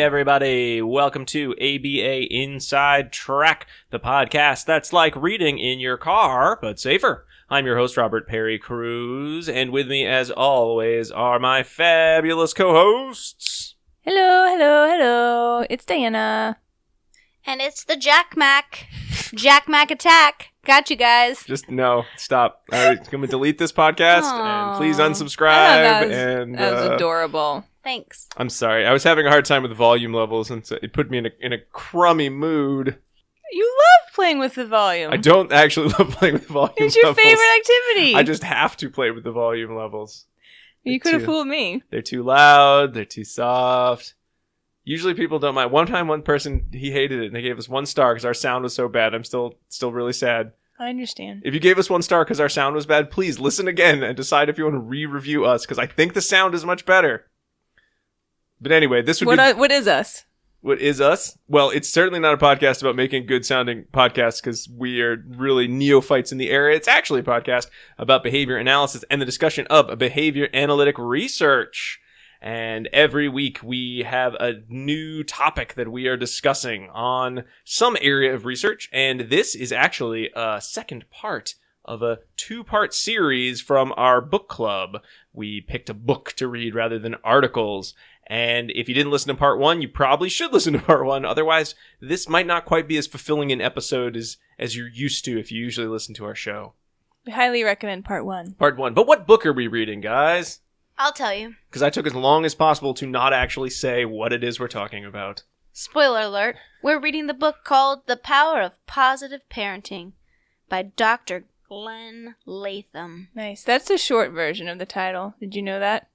everybody. Welcome to ABA Inside Track, the podcast that's like reading in your car, but safer. I'm your host, Robert Perry Cruz, and with me, as always, are my fabulous co-hosts. Hello. It's Diana. And it's the Jack Mac attack. Got you guys. Just, no, stop. I'm going to delete this podcast, and please unsubscribe. That was adorable. Thanks. I'm sorry. I was having a hard time with the volume levels, and so it put me in a crummy mood. You love playing with the volume. I don't actually love playing with volume levels. It's your favorite activity. I just have to play with the volume levels. You could have fooled me. They're too loud. They're too soft. Usually people don't mind. One time, one person, he hated it, and they gave us 1 star because our sound was so bad. I'm still really sad. I understand. If you gave us 1 star because our sound was bad, please listen again and decide if you want to re-review us, because I think the sound is much better. But anyway, this would be... What is us? What is us? Well, it's certainly not a podcast about making good-sounding podcasts because we are really neophytes in the area. It's actually a podcast about behavior analysis and the discussion of behavior analytic research. And every week we have a new topic that we are discussing on some area of research. And this is actually a second part of a 2-part series from our book club. We picked a book to read rather than articles. And if you didn't listen to part 1, you probably should listen to part 1. Otherwise, this might not quite be as fulfilling an episode as you're used to if you usually listen to our show. We highly recommend part 1. Part 1. But what book are we reading, guys? I'll tell you. Because I took as long as possible to not actually say what it is we're talking about. Spoiler alert. We're reading the book called The Power of Positive Parenting by Dr. Glen Latham. Nice. That's the short version of the title. Did you know that?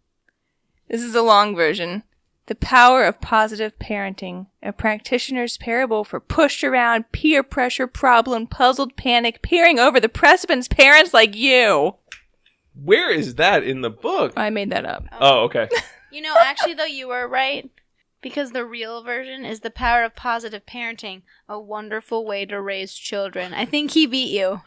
This is a long version. The Power of Positive Parenting, a practitioner's parable for pushed around, peer pressure, problem, puzzled panic, peering over the precipice parents like you. Where is that in the book? I made that up. Oh, okay. You know, actually, though, you were right. Because the real version is The Power of Positive Parenting, a wonderful way to raise children. I think he beat you.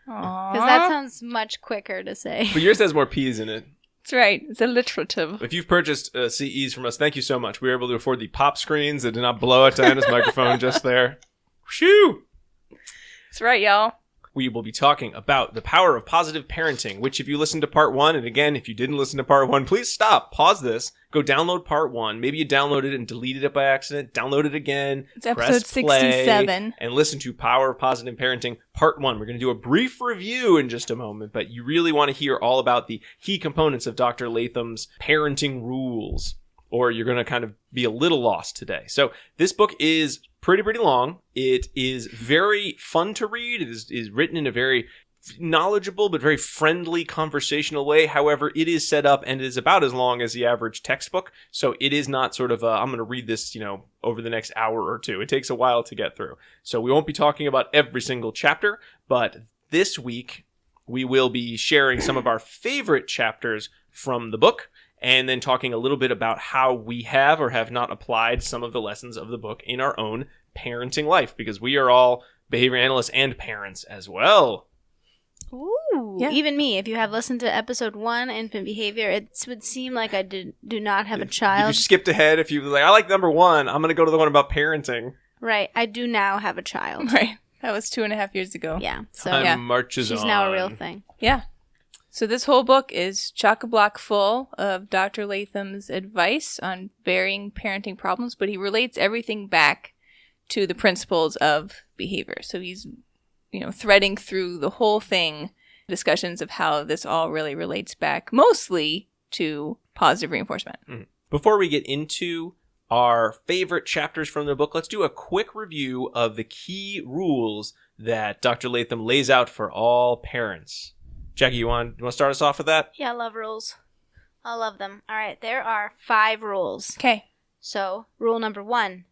Because that sounds much quicker to say. But yours has more P's in it. That's right. It's alliterative. If you've purchased CEs from us, thank you so much. We were able to afford the pop screens that did not blow out Diana's microphone just there. Shoo! That's right, y'all. We will be talking about the power of positive parenting, which if you listened to part 1, and again, if you didn't listen to part 1, please stop, pause this, go download part 1. Maybe you downloaded it and deleted it by accident. Download it again. It's episode 67. And listen to Power of Positive Parenting part 1. We're going to do a brief review in just a moment, but you really want to hear all about the key components of Dr. Latham's parenting rules, or you're going to kind of be a little lost today. So this book is pretty long. It is very fun to read. It is written in a very knowledgeable but very friendly conversational way. However, it is set up and it is about as long as the average textbook. So it is not sort of I'm going to read this, over the next hour or two. It takes a while to get through. So we won't be talking about every single chapter, but this week we will be sharing some of our favorite chapters from the book, and then talking a little bit about how we have or have not applied some of the lessons of the book in our own parenting life, because we are all behavior analysts and parents as well. Ooh, yeah. Even me. If you have listened to episode 1, Infant Behavior, it would seem like I do not have a child. If you skipped ahead, if you were like, I like number 1, I'm going to go to the one about parenting. Right. I do now have a child. Right. That was 2.5 years ago. Yeah. So Time marches on. She's now a real thing. Yeah. So this whole book is chock-a-block full of Dr. Latham's advice on varying parenting problems, but he relates everything back to the principles of behavior. So he's, threading through the whole thing, discussions of how this all really relates back mostly to positive reinforcement. Mm-hmm. Before we get into our favorite chapters from the book, let's do a quick review of the key rules that Dr. Latham lays out for all parents. Jackie, you want to start us off with that? Yeah, I love rules. I love them. All right, there are 5 rules. Okay. So, rule number 1,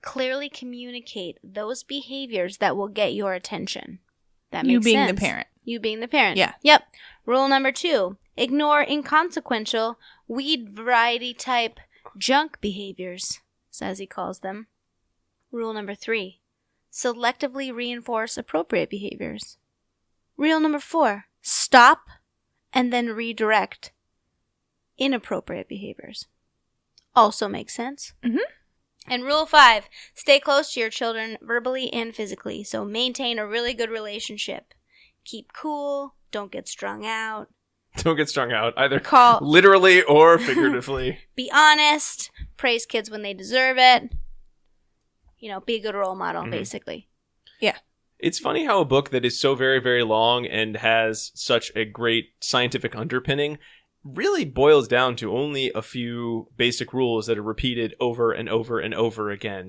clearly communicate those behaviors that will get your attention. That makes sense. You being the parent. You being the parent. Yeah. Yep. Rule number 2, ignore inconsequential, weed variety type junk behaviors, as he calls them. Rule number 3, selectively reinforce appropriate behaviors. Rule number 4, stop and then redirect inappropriate behaviors. Also makes sense. Mm-hmm. And rule 5, stay close to your children verbally and physically. So maintain a really good relationship. Keep cool. Don't get strung out. Don't get strung out, either Call- literally or figuratively. Be honest. Praise kids when they deserve it. You know, be a good role model, basically. Yeah. It's funny how a book that is so very, very long and has such a great scientific underpinning really boils down to only a few basic rules that are repeated over and over and over again,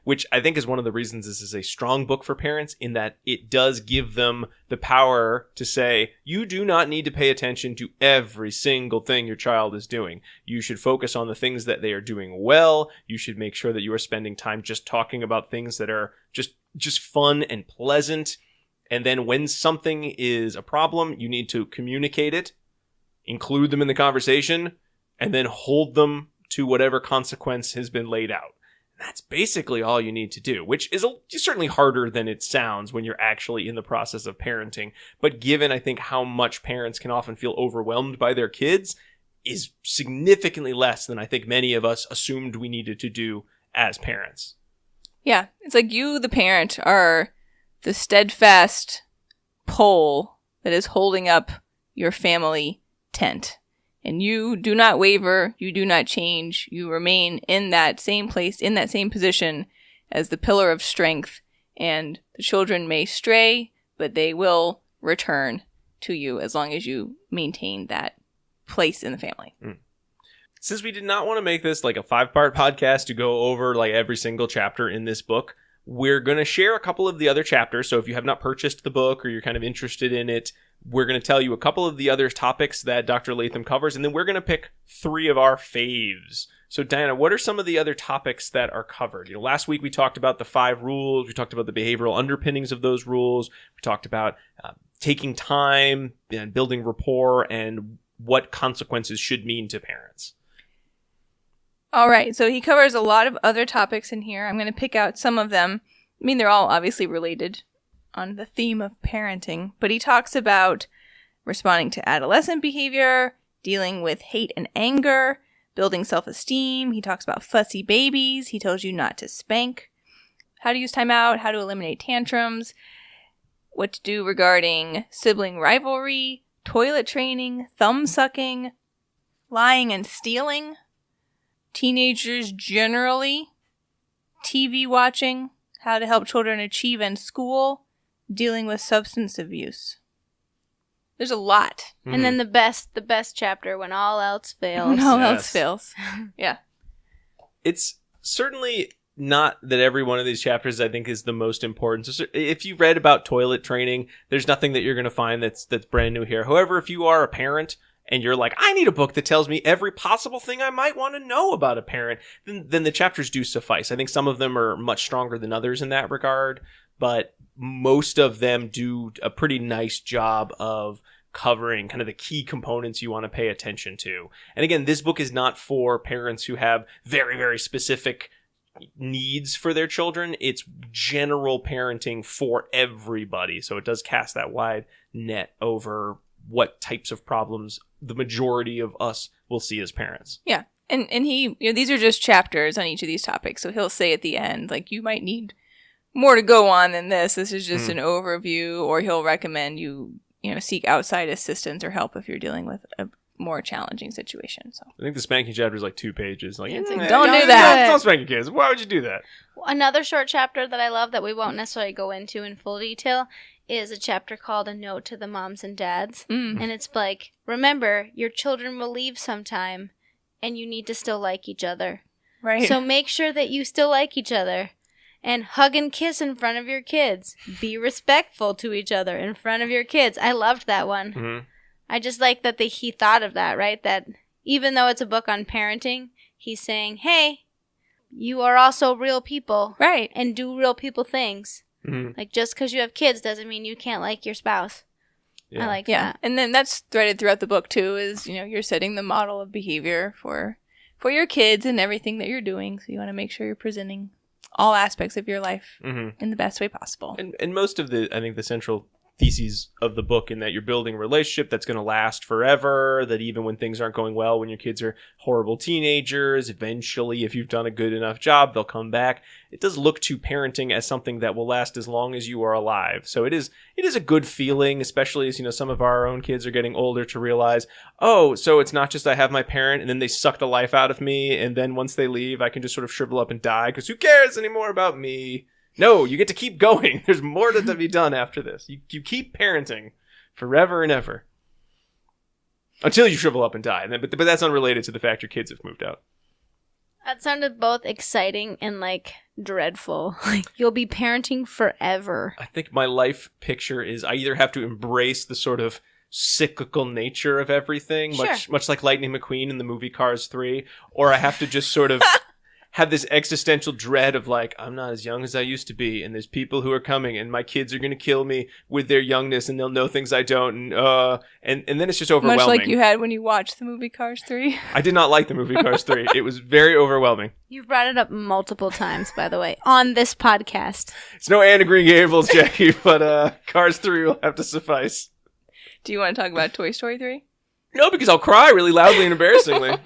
which I think is one of the reasons this is a strong book for parents, in that it does give them the power to say, you do not need to pay attention to every single thing your child is doing. You should focus on the things that they are doing well. You should make sure that you are spending time just talking about things that are just fun and pleasant. And then when something is a problem, you need to communicate it, include them in the conversation, and then hold them to whatever consequence has been laid out. That's basically all you need to do, which is certainly harder than it sounds when you're actually in the process of parenting. But given, I think, how much parents can often feel overwhelmed by their kids, is significantly less than I think many of us assumed we needed to do as parents. Yeah, it's like you, the parent, are the steadfast pole that is holding up your family tent. And you do not waver, you do not change, you remain in that same place, in that same position as the pillar of strength. And the children may stray, but they will return to you as long as you maintain that place in the family. Since we did not want to make this like a 5-part podcast to go over like every single chapter in this book, we're going to share a couple of the other chapters. So if you have not purchased the book or you're kind of interested in it, we're going to tell you a couple of the other topics that Dr. Latham covers, and then we're going to pick 3 of our faves. So Diana, what are some of the other topics that are covered? Last week we talked about the 5 rules. We talked about the behavioral underpinnings of those rules. We talked about taking time and building rapport and what consequences should mean to parents. All right, so he covers a lot of other topics in here. I'm going to pick out some of them. I mean, they're all obviously related on the theme of parenting, but he talks about responding to adolescent behavior, dealing with hate and anger, building self-esteem. He talks about fussy babies. He tells you not to spank, how to use time out, how to eliminate tantrums, what to do regarding sibling rivalry, toilet training, thumb sucking, lying and stealing, teenagers generally, TV watching, how to help children achieve in school, dealing with substance abuse. There's a lot. And then the best chapter, when all else fails. When all else fails. Yeah. It's certainly not that every one of these chapters I think is the most important. So if you read about toilet training, there's nothing that you're going to find that's brand new here. However, if you are a parent and you're like, I need a book that tells me every possible thing I might want to know about a parent, then the chapters do suffice. I think some of them are much stronger than others in that regard, but most of them do a pretty nice job of covering kind of the key components you want to pay attention to. And again, this book is not for parents who have very, very specific needs for their children. It's general parenting for everybody. So it does cast that wide net over what types of problems the majority of us will see as parents. Yeah. And he, these are just chapters on each of these topics. So he'll say at the end, like, you might need more to go on than this. This is just an overview, or he'll recommend you seek outside assistance or help if you're dealing with a more challenging situation. So I think the spanking chapter is like 2 pages. Like, don't do that. Don't spank your kids. Why would you do that? Another short chapter that I love that we won't necessarily go into in full detail is a chapter called A Note to the Moms and Dads. And it's like, remember, your children will leave sometime and you need to still like each other. Right. So make sure that you still like each other. And hug and kiss in front of your kids. Be respectful to each other in front of your kids. I loved that one. Mm-hmm. I just like that he thought of that, right? That even though it's a book on parenting, he's saying, hey, you are also real people. Right. And do real people things. Mm-hmm. Like, just because you have kids doesn't mean you can't like your spouse. Yeah. I like that. And then that's threaded throughout the book, too, is, you're setting the model of behavior for your kids and everything that you're doing. So you want to make sure you're presenting all aspects of your life in the best way possible. And most of I think the central theses of the book, in that you're building a relationship that's going to last forever, that even when things aren't going well, when your kids are horrible teenagers, eventually, if you've done a good enough job, they'll come back. It does look to parenting as something that will last as long as you are alive. So it is a good feeling, especially as, some of our own kids are getting older, to realize, oh, so it's not just I have my parent and then they suck the life out of me, and then once they leave, I can just sort of shrivel up and die because who cares anymore about me? No, you get to keep going. There's more to be done after this. You keep parenting forever and ever. Until you shrivel up and die. But that's unrelated to the fact your kids have moved out. That sounded both exciting and, dreadful. You'll be parenting forever. I think my life picture is I either have to embrace the sort of cyclical nature of everything, Sure. much like Lightning McQueen in the movie Cars 3, or I have to just sort of have this existential dread of I'm not as young as I used to be, and there's people who are coming, and my kids are going to kill me with their youngness, and they'll know things I don't, and then it's just overwhelming. Much like you had when you watched the movie Cars 3. I did not like the movie Cars 3. It was very overwhelming. You've brought it up multiple times, by the way, on this podcast. It's no Anne of Green Gables, Jackie, but Cars 3 will have to suffice. Do you want to talk about Toy Story 3? No, because I'll cry really loudly and embarrassingly.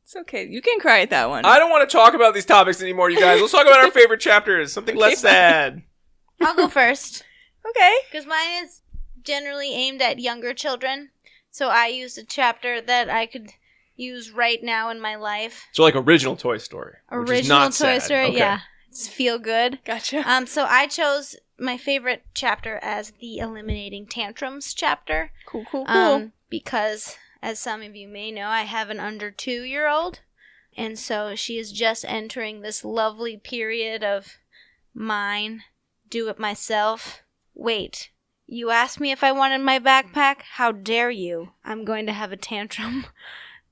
It's okay. You can cry at that one. I don't want to talk about these topics anymore, you guys. Let's talk about our favorite chapters. Something less sad. I'll go first. Okay. Because mine is generally aimed at younger children. So I used a chapter that I could use right now in my life. So original Toy Story. Which is not Toy sad. Story, Okay. yeah. It's feel good. Gotcha. So I chose my favorite chapter as the Eliminating Tantrums chapter. Cool. Because, as some of you may know, I have an under 2-year-old. And so she is just entering this lovely period of mine, do it myself. Wait, you asked me if I wanted my backpack? How dare you? I'm going to have a tantrum.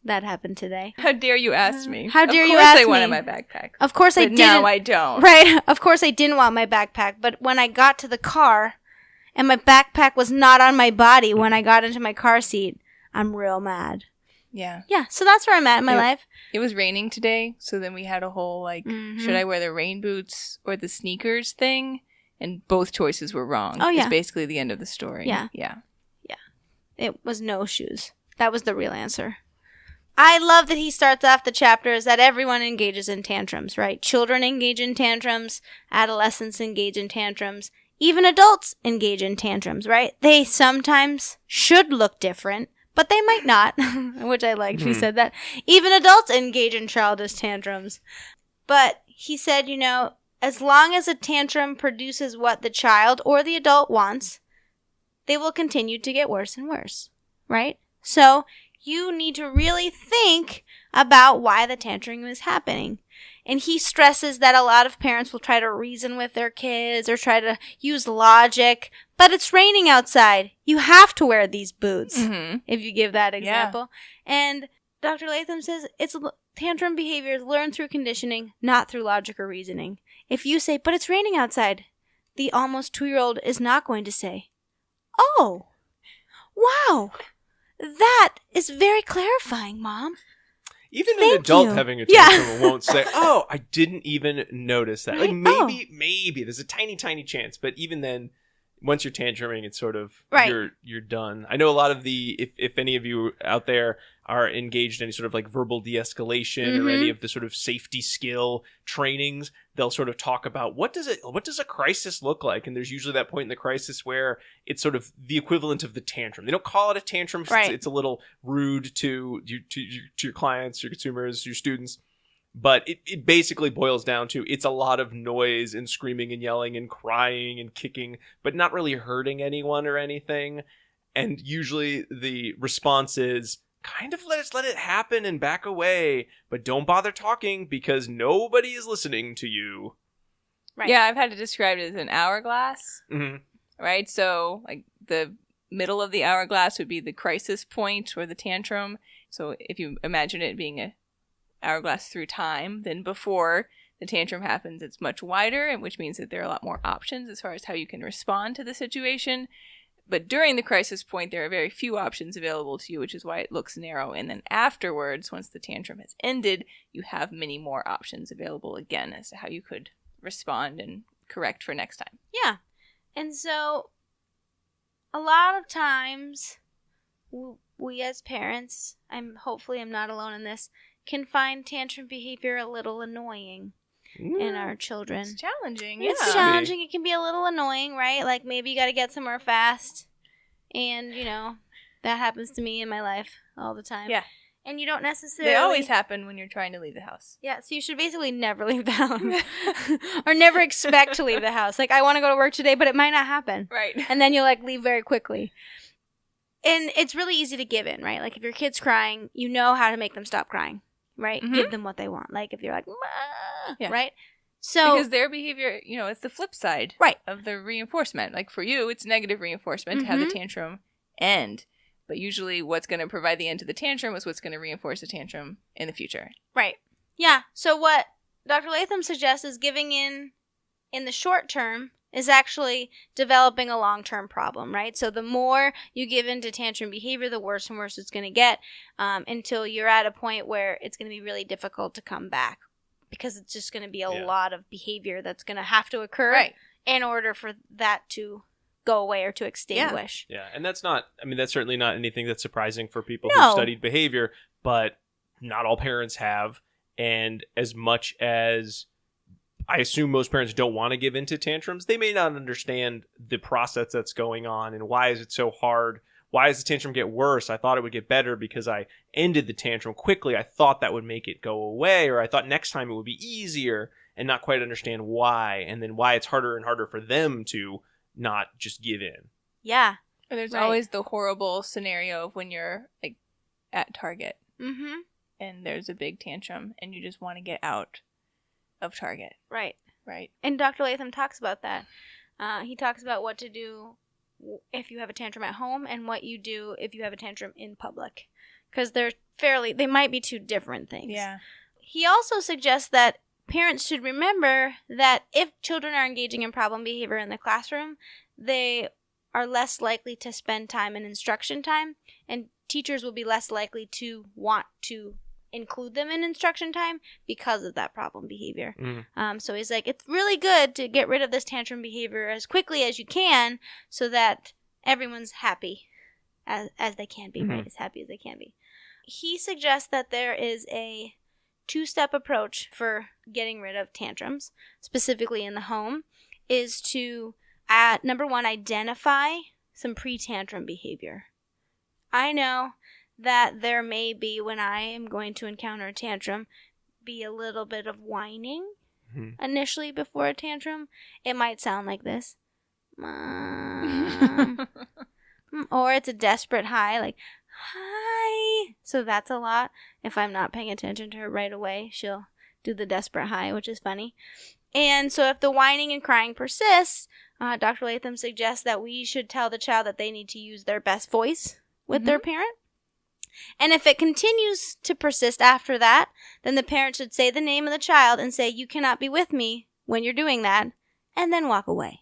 That happened today. How dare you ask me? How dare you ask me? Of course I wanted my backpack. Of course I But didn't. now I don't. Right. Of course I didn't want my backpack. But when I got to the car and my backpack was not on my body when I got into my car seat, I'm real mad. Yeah. Yeah. So that's where I'm at in my life. It was raining today, so then we had a whole, should I wear the rain boots or the sneakers thing? And both choices were wrong. Oh, yeah. It's basically the end of the story. Yeah. Yeah. It was no shoes. That was the real answer. I love that he starts off the chapters that everyone engages in tantrums, right? Children engage in tantrums. Adolescents engage in tantrums. Even adults engage in tantrums, right? They sometimes should look different, but they might not, which I liked. He said that. Even adults engage in childish tantrums. But he said, as long as a tantrum produces what the child or the adult wants, they will continue to get worse and worse, right? So you need to really think about why the tantrum is happening. And he stresses that a lot of parents will try to reason with their kids or try to use logic, but it's raining outside. You have to wear these boots, if you give that example. Yeah. And Dr. Latham says tantrum behavior is learned through conditioning, not through logic or reasoning. If you say, but it's raining outside, the almost 2-year-old is not going to say, oh, wow, that is very clarifying, Mom. Even Thank an adult you. having a tantrum won't say, oh, I didn't even notice that. Right? Maybe there's a tiny, tiny chance. But even then, once you're tantruming, it's sort of, you're done. I know a lot of if any of you out there are engaged in any sort of verbal de-escalation or any of the sort of safety skill trainings, they'll sort of talk about what does a crisis look like? And there's usually that point in the crisis where it's sort of the equivalent of the tantrum. They don't call it a tantrum because it's a little rude to your clients, your consumers, your students. But it basically boils down to it's a lot of noise and screaming and yelling and crying and kicking, but not really hurting anyone or anything. And usually the response is kind of let it happen and back away, but don't bother talking because nobody is listening to you. Right. Yeah, I've had to describe it as an hourglass. Mm-hmm. Right? So the middle of the hourglass would be the crisis point or the tantrum. So if you imagine it being a hourglass through time, then before the tantrum happens, it's much wider, which means that there are a lot more options as far as how you can respond to the situation. But during the crisis point, there are very few options available to you, which is why it looks narrow. And then afterwards, once the tantrum has ended, you have many more options available again as to how you could respond and correct for next time. Yeah. And so a lot of times, we as parents, hopefully I'm not alone in this, can find tantrum behavior a little annoying in our children. It's challenging, It's challenging. It can be a little annoying, right? Like maybe you got to get somewhere fast. And, that happens to me in my life all the time. Yeah. And you don't necessarily... They always happen when you're trying to leave the house. Yeah, so you should basically never leave the house. Or never expect to leave the house. Like, I want to go to work today, but it might not happen. Right. And then you'll, leave very quickly. And it's really easy to give in, right? Like, if your kid's crying, you know how to make them stop crying, right? Mm-hmm. Give them what they want. Like, if you're like, right? So because their behavior, it's the flip side of the reinforcement. Like, for you, it's negative reinforcement to have the tantrum end. But usually what's going to provide the end to the tantrum is what's going to reinforce the tantrum in the future. Right. Yeah. So what Dr. Latham suggests is giving in the short term is actually developing a long-term problem, right? So the more you give into tantrum behavior, the worse and worse it's going to get until you're at a point where it's going to be really difficult to come back because it's just going to be a lot of behavior that's going to have to occur in order for that to go away or to extinguish. Yeah, and that's certainly not anything that's surprising for people who studied behavior, but not all parents have. And as much as I assume most parents don't want to give into tantrums, they may not understand the process that's going on and why is it so hard? Why does the tantrum get worse? I thought it would get better because I ended the tantrum quickly. I thought that would make it go away, or I thought next time it would be easier, and not quite understand why, and then why it's harder and harder for them to not just give in. Yeah. Or there's always the horrible scenario of when you're at Target and there's a big tantrum and you just want to get out of Target. Right. Right. And Dr. Latham talks about that. He talks about what to do if you have a tantrum at home and what you do if you have a tantrum in public. Because they might be two different things. Yeah. He also suggests that parents should remember that if children are engaging in problem behavior in the classroom, they are less likely to spend time in instruction time, and teachers will be less likely to want to include them in instruction time because of that problem behavior. So he's like, it's really good to get rid of this tantrum behavior as quickly as you can so that everyone's happy as they can be, right? As happy as they can be. He suggests that there is a 2-step approach for getting rid of tantrums, specifically in the home, is to, number 1, identify some pre-tantrum behavior. I know that there may be, when I am going to encounter a tantrum, be a little bit of whining initially before a tantrum. It might sound like this. Or it's a desperate hi, like, hi. So that's a lot. If I'm not paying attention to her right away, she'll do the desperate hi, which is funny. And so if the whining and crying persists, Dr. Latham suggests that we should tell the child that they need to use their best voice with their parent. And if it continues to persist after that, then the parent should say the name of the child and say, you cannot be with me when you're doing that, and then walk away.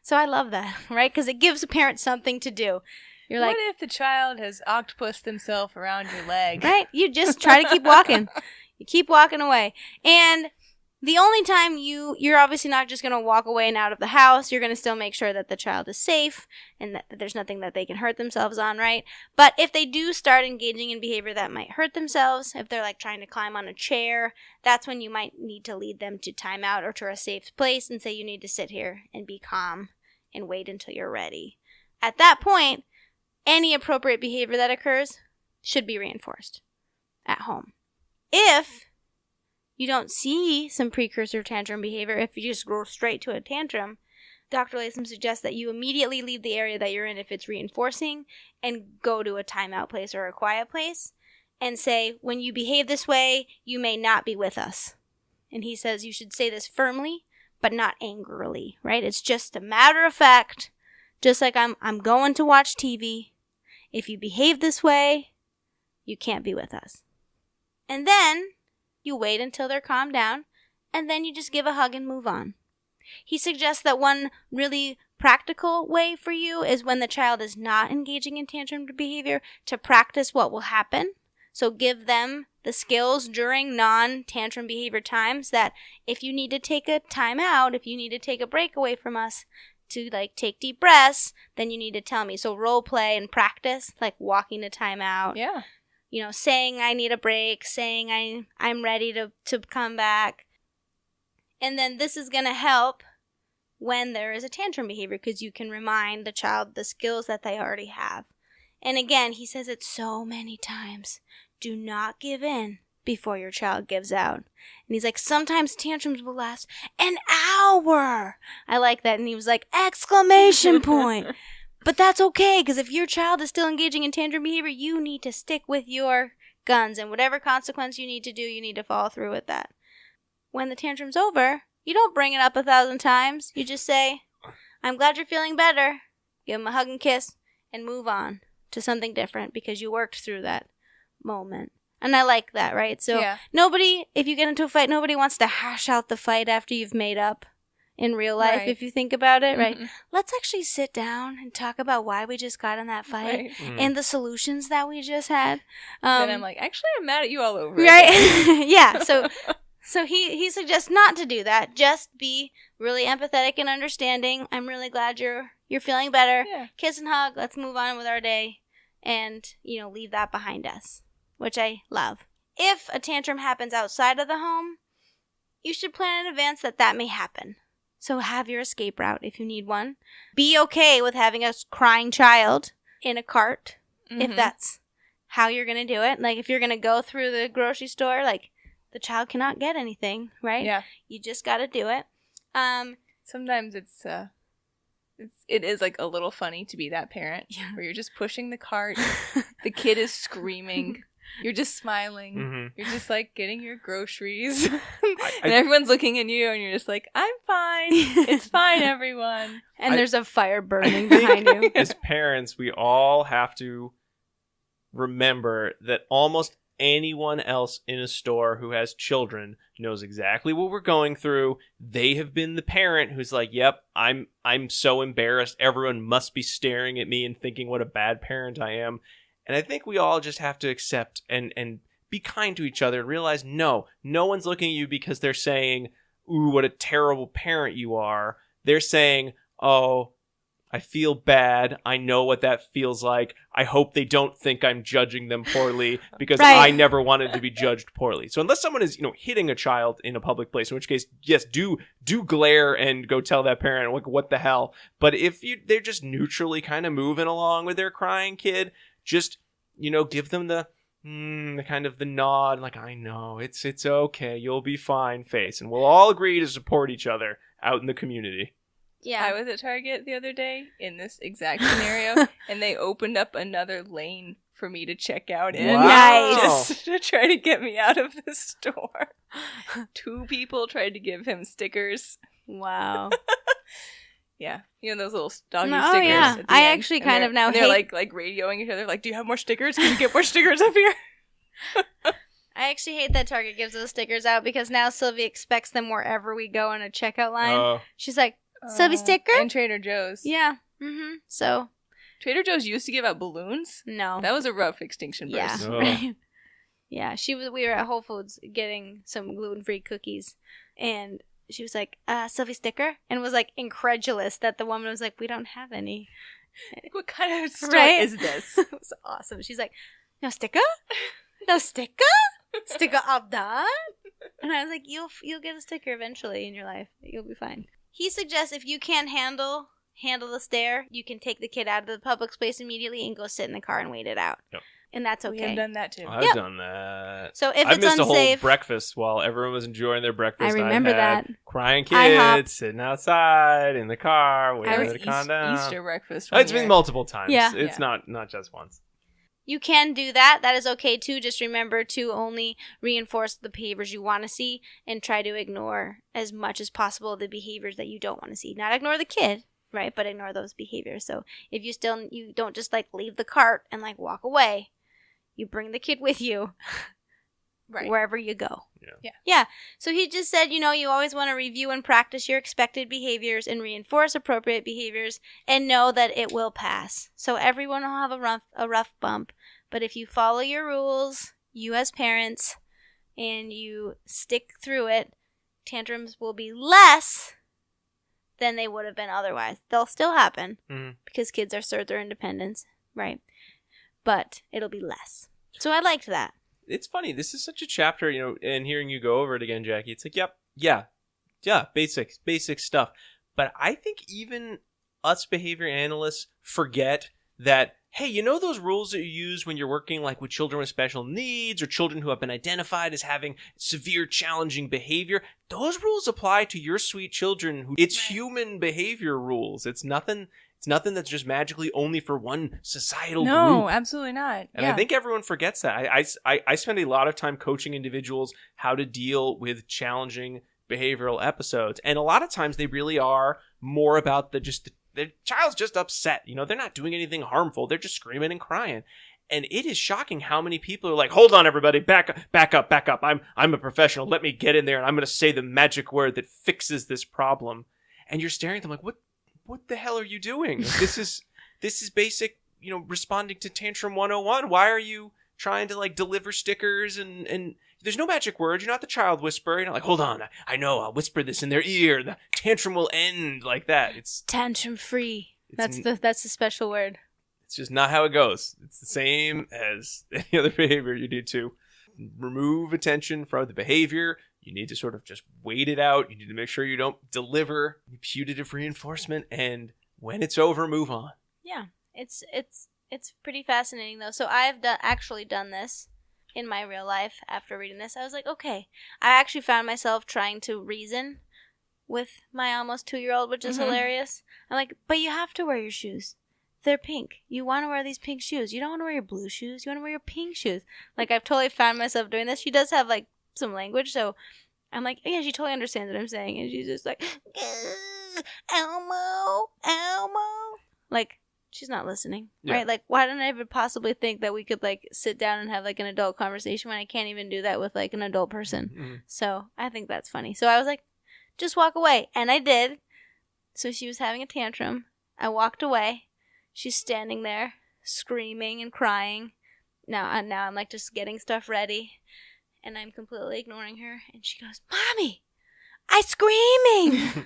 So I love that, right? Because it gives a parent something to do. You're like, what if the child has octopused himself around your leg? Right? You just try to keep walking. You keep walking away. And the only time you're obviously not just going to walk away and out of the house. You're going to still make sure that the child is safe and that there's nothing that they can hurt themselves on, right? But if they do start engaging in behavior that might hurt themselves, if they're trying to climb on a chair, that's when you might need to lead them to timeout or to a safe place and say you need to sit here and be calm and wait until you're ready. At that point, any appropriate behavior that occurs should be reinforced at home. If you don't see some precursor tantrum behavior, if you just go straight to a tantrum, Dr. Latham suggests that you immediately leave the area that you're in if it's reinforcing and go to a timeout place or a quiet place and say, when you behave this way, you may not be with us. And he says you should say this firmly, but not angrily, right? It's just a matter of fact, just like I'm going to watch TV. If you behave this way, you can't be with us. And then you wait until they're calmed down, and then you just give a hug and move on. He suggests that one really practical way for you is when the child is not engaging in tantrum behavior to practice what will happen. So give them the skills during non-tantrum behavior times that if you need to take a time out, if you need to take a break away from us, to like take deep breaths, then you need to tell me. So role play and practice, like walking to timeout. Yeah. You know, saying I need a break, saying I'm ready to come back. And then this is going to help when there is a tantrum behavior, because you can remind the child the skills that they already have. And again, he says it so many times. Do not give in before your child gives out. And he's like, sometimes tantrums will last an hour. I like that. And he was like, exclamation point. But that's okay, because if your child is still engaging in tantrum behavior, you need to stick with your guns. And whatever consequence you need to do, you need to follow through with that. When the tantrum's over, you don't bring it up 1,000 times. You just say, I'm glad you're feeling better. Give him a hug and kiss and move on to something different because you worked through that moment. And I like that, right? So nobody, if you get into a fight, nobody wants to hash out the fight after you've made up in real life, right. if you think about it, right? Let's actually sit down and talk about why we just got in that fight and the solutions that we just had. Then I'm like, actually, I'm mad at you all over. Right? Yeah, So he suggests not to do that. Just be really empathetic and understanding. I'm really glad you're feeling better. Yeah. Kiss and hug. Let's move on with our day and, leave that behind us, which I love. If a tantrum happens outside of the home, you should plan in advance that may happen. So have your escape route if you need one. Be okay with having a crying child in a cart if that's how you're going to do it. Like if you're going to go through the grocery store, like, the child cannot get anything, right? Yeah. You just got to do it. Sometimes it is like a little funny to be that parent where you're just pushing the cart, the kid is screaming, you're just smiling, you're just like getting your groceries, and everyone's looking at you, and you're just like, I'm fine, it's fine, everyone. And there's a fire burning behind you. As parents, we all have to remember that almost anyone else in a store who has children knows exactly what we're going through. They have been the parent who's like, yep, I'm so embarrassed. Everyone must be staring at me and thinking what a bad parent I am. And I think we all just have to accept and be kind to each other and realize, no one's looking at you because they're saying, ooh, what a terrible parent you are. They're saying, oh, I feel bad. I know what that feels like. I hope they don't think I'm judging them poorly because I never wanted to be judged poorly. So unless someone is, hitting a child in a public place, in which case, yes, do glare and go tell that parent, like, what the hell? But if they're just neutrally kind of moving along with their crying kid, just, give them the kind of the nod, like, I know, it's okay, you'll be fine face. And we'll all agree to support each other out in the community. Yeah. I was at Target the other day in this exact scenario, and they opened up another lane for me to check out in. Wow. Just to try to get me out of the store. 2 people tried to give him stickers. Wow. Yeah. Those little doggy Oh, stickers. yeah. At the I end. actually And kind of now they're hate... like radioing each other, like, do you have more stickers? Can you get more stickers up here? I actually hate that Target gives those stickers out because now Sylvie expects them wherever we go in a checkout line. She's like, Sylvie sticker? And Trader Joe's. Yeah. So. Trader Joe's used to give out balloons. No. That was a rough extinction burst. Yeah. Right. Yeah. We were at Whole Foods getting some gluten-free cookies, and she was like, Sylvie sticker? And was like incredulous that the woman was like, we don't have any. What kind of store is this? It was awesome. She's like, no sticker? No sticker? Sticker of that? And I was like, you'll get a sticker eventually in your life. You'll be fine. He suggests if you can't handle the stare, you can take the kid out of the public space immediately and go sit in the car and wait it out. Yep. And that's okay. We have done that too. I've done that. So if I it's missed unsafe, a whole breakfast while everyone was enjoying their breakfast. I remember that. Crying IHOP. kids sitting outside in the car waiting to calm down. Easter breakfast. It's been multiple times. Yeah. It's not just once. You can do that. That is okay too. Just remember to only reinforce the behaviors you want to see and try to ignore as much as possible the behaviors that you don't want to see. Not ignore the kid, right? But ignore those behaviors. So if you don't just like leave the cart and like walk away. You bring the kid with you wherever you go. Yeah. So he just said, you always want to review and practice your expected behaviors and reinforce appropriate behaviors and know that it will pass. So everyone will have a rough bump. But if you follow your rules, you as parents, and you stick through it, tantrums will be less than they would have been otherwise. They'll still happen Mhm. because kids assert their independence, right? But it'll be less. So I liked that. It's funny. This is such a chapter, and hearing you go over it again, Jackie, it's like, yep, yeah, basic stuff. But I think even us behavior analysts forget that, hey, those rules that you use when you're working like with children with special needs or children who have been identified as having severe challenging behavior, those rules apply to your sweet children. It's human behavior rules. It's nothing that's just magically only for one societal group. No, absolutely not. And I think everyone forgets that. I spend a lot of time coaching individuals how to deal with challenging behavioral episodes. And a lot of times they really are more about the child's just upset. They're not doing anything harmful. They're just screaming and crying. And it is shocking how many people are like, hold on, everybody, back up. I'm a professional. Let me get in there and I'm going to say the magic word that fixes this problem. And you're staring at them like, what the hell are you doing? This is basic, responding to tantrum 101. Why are you trying to like deliver stickers and there's no magic word. You're not the child whisperer. You're not like, hold on, I know, I'll whisper this in their ear. The tantrum will end like that. It's tantrum free. That's the special word. It's just not how it goes. It's the same as any other behavior. You need to remove attention from the behavior. You need to sort of just wait it out. You need to make sure you don't deliver putative reinforcement. And when it's over, move on. Yeah, it's pretty fascinating though. So I've actually done this in my real life. After reading this, I was like, okay. I actually found myself trying to reason with my almost 2-year-old, which is hilarious. I'm like, but you have to wear your shoes. They're pink. You want to wear these pink shoes. You don't want to wear your blue shoes. You want to wear your pink shoes. Like, I've totally found myself doing this. She does have like some language, so I'm like, yeah, she totally understands what I'm saying, and she's just like, Elmo. Like, she's not listening, right? Like, why didn't I ever possibly think that we could like sit down and have like an adult conversation when I can't even do that with like an adult person? Mm-hmm. So I think that's funny. So I was like, just walk away, and I did. So she was having a tantrum. I walked away. She's standing there screaming and crying. Now I'm like just getting stuff ready, and I'm completely ignoring her. And she goes, "Mommy, I'm screaming,"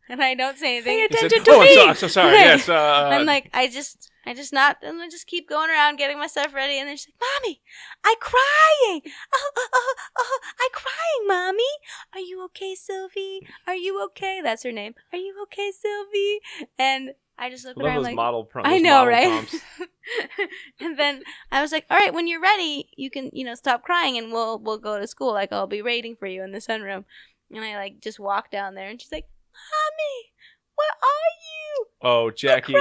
and I don't say anything. Pay attention to me. I'm so sorry. Yes. I'm like, I just not, and I just keep going around getting my stuff ready, and then she's like, "Mommy, I'm crying. Oh, I'm crying, Mommy. Are you okay, Sylvie? Are you okay?" That's her name. Are you okay, Sylvie? And I just look at her and I'm like, I know, right? And then I was like, all right, when you're ready, you can, stop crying and we'll go to school. Like, I'll be waiting for you in the sunroom. And I like just walk down there and she's like, "Mommy, where are you?" Oh, Jackie,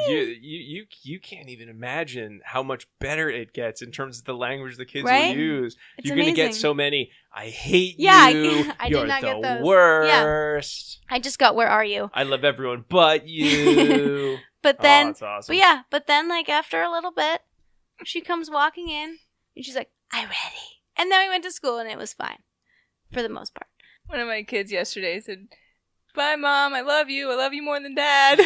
you can't even imagine how much better it gets in terms of the language the kids will use. It's You're going to get amazing. So many, "I hate you. I You're did not get the those. worst. I just got, "Where are you?" I love everyone but you." But then, that's awesome. But then like after a little bit, she comes walking in and she's like, "I'm ready." And then we went to school and it was fine for the most part. One of my kids yesterday said, "Bye, Mom. I love you. I love you more than Dad."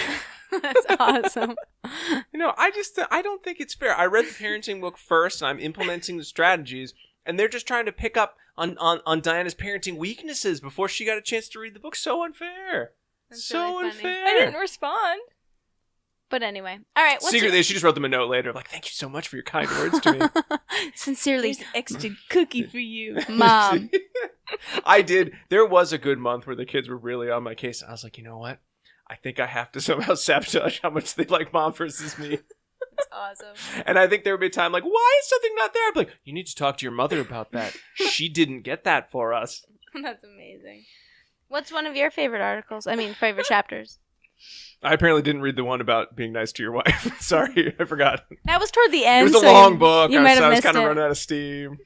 That's awesome. I don't think it's fair. I read the parenting book first, and I'm implementing the strategies, and they're just trying to pick up on Diana's parenting weaknesses before she got a chance to read the book. So unfair. That's so really funny. unfair. I didn't respond. But anyway, all right. Secretly, she just wrote them a note later, like, "Thank you so much for your kind words to me." Sincerely, There's an extra cookie for you, Mom. I did. There was a good month where the kids were really on my case. I was like, you know what? I think I have to somehow sabotage how much they like Mom versus me. That's awesome. And I think there would be a time like, "Why is something not there?" I'd be like, "You need to talk to your mother about that. She didn't get that for us." That's amazing. What's one of your favorite articles? I mean, favorite chapters? I apparently didn't read the one about being nice to your wife. Sorry, I forgot. That was toward the end. It was a long book. You might have I was missed kind of it. running out of steam.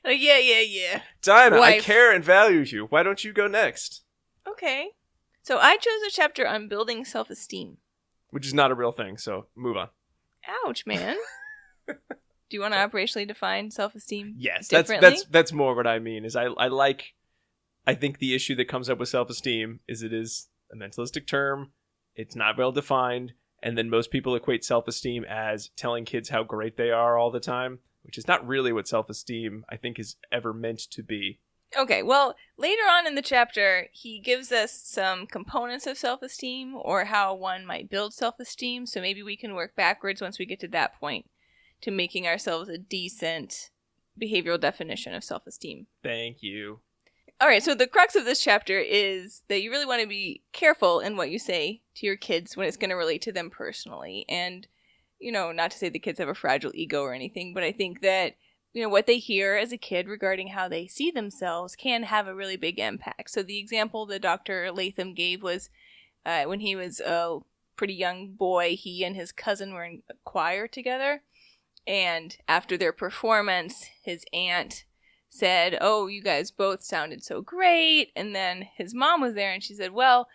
Like, yeah. Diana, Wife. I care and value you. Why don't you go next? Okay. So I chose a chapter on building self-esteem. Which is not a real thing, so move on. Ouch, man. Do you want to operationally define self-esteem? Yes, differently? that's more what I mean. Is I think the issue that comes up with self-esteem is it is a mentalistic term. It's not well defined, and then most people equate self-esteem as telling kids how great they are all the time, which is not really what self-esteem I think is ever meant to be. Okay, well, later on in the chapter, he gives us some components of self-esteem or how one might build self-esteem. So maybe we can work backwards once we get to that point to making ourselves a decent behavioral definition of self-esteem. Thank you. All right, so the crux of this chapter is that you really want to be careful in what you say to your kids when it's going to relate to them personally. And, not to say the kids have a fragile ego or anything, but I think that what they hear as a kid regarding how they see themselves can have a really big impact. So the example that Dr. Latham gave was when he was a pretty young boy, he and his cousin were in a choir together. And after their performance, his aunt said, "Oh, you guys both sounded so great." And then his mom was there and she said, "Well,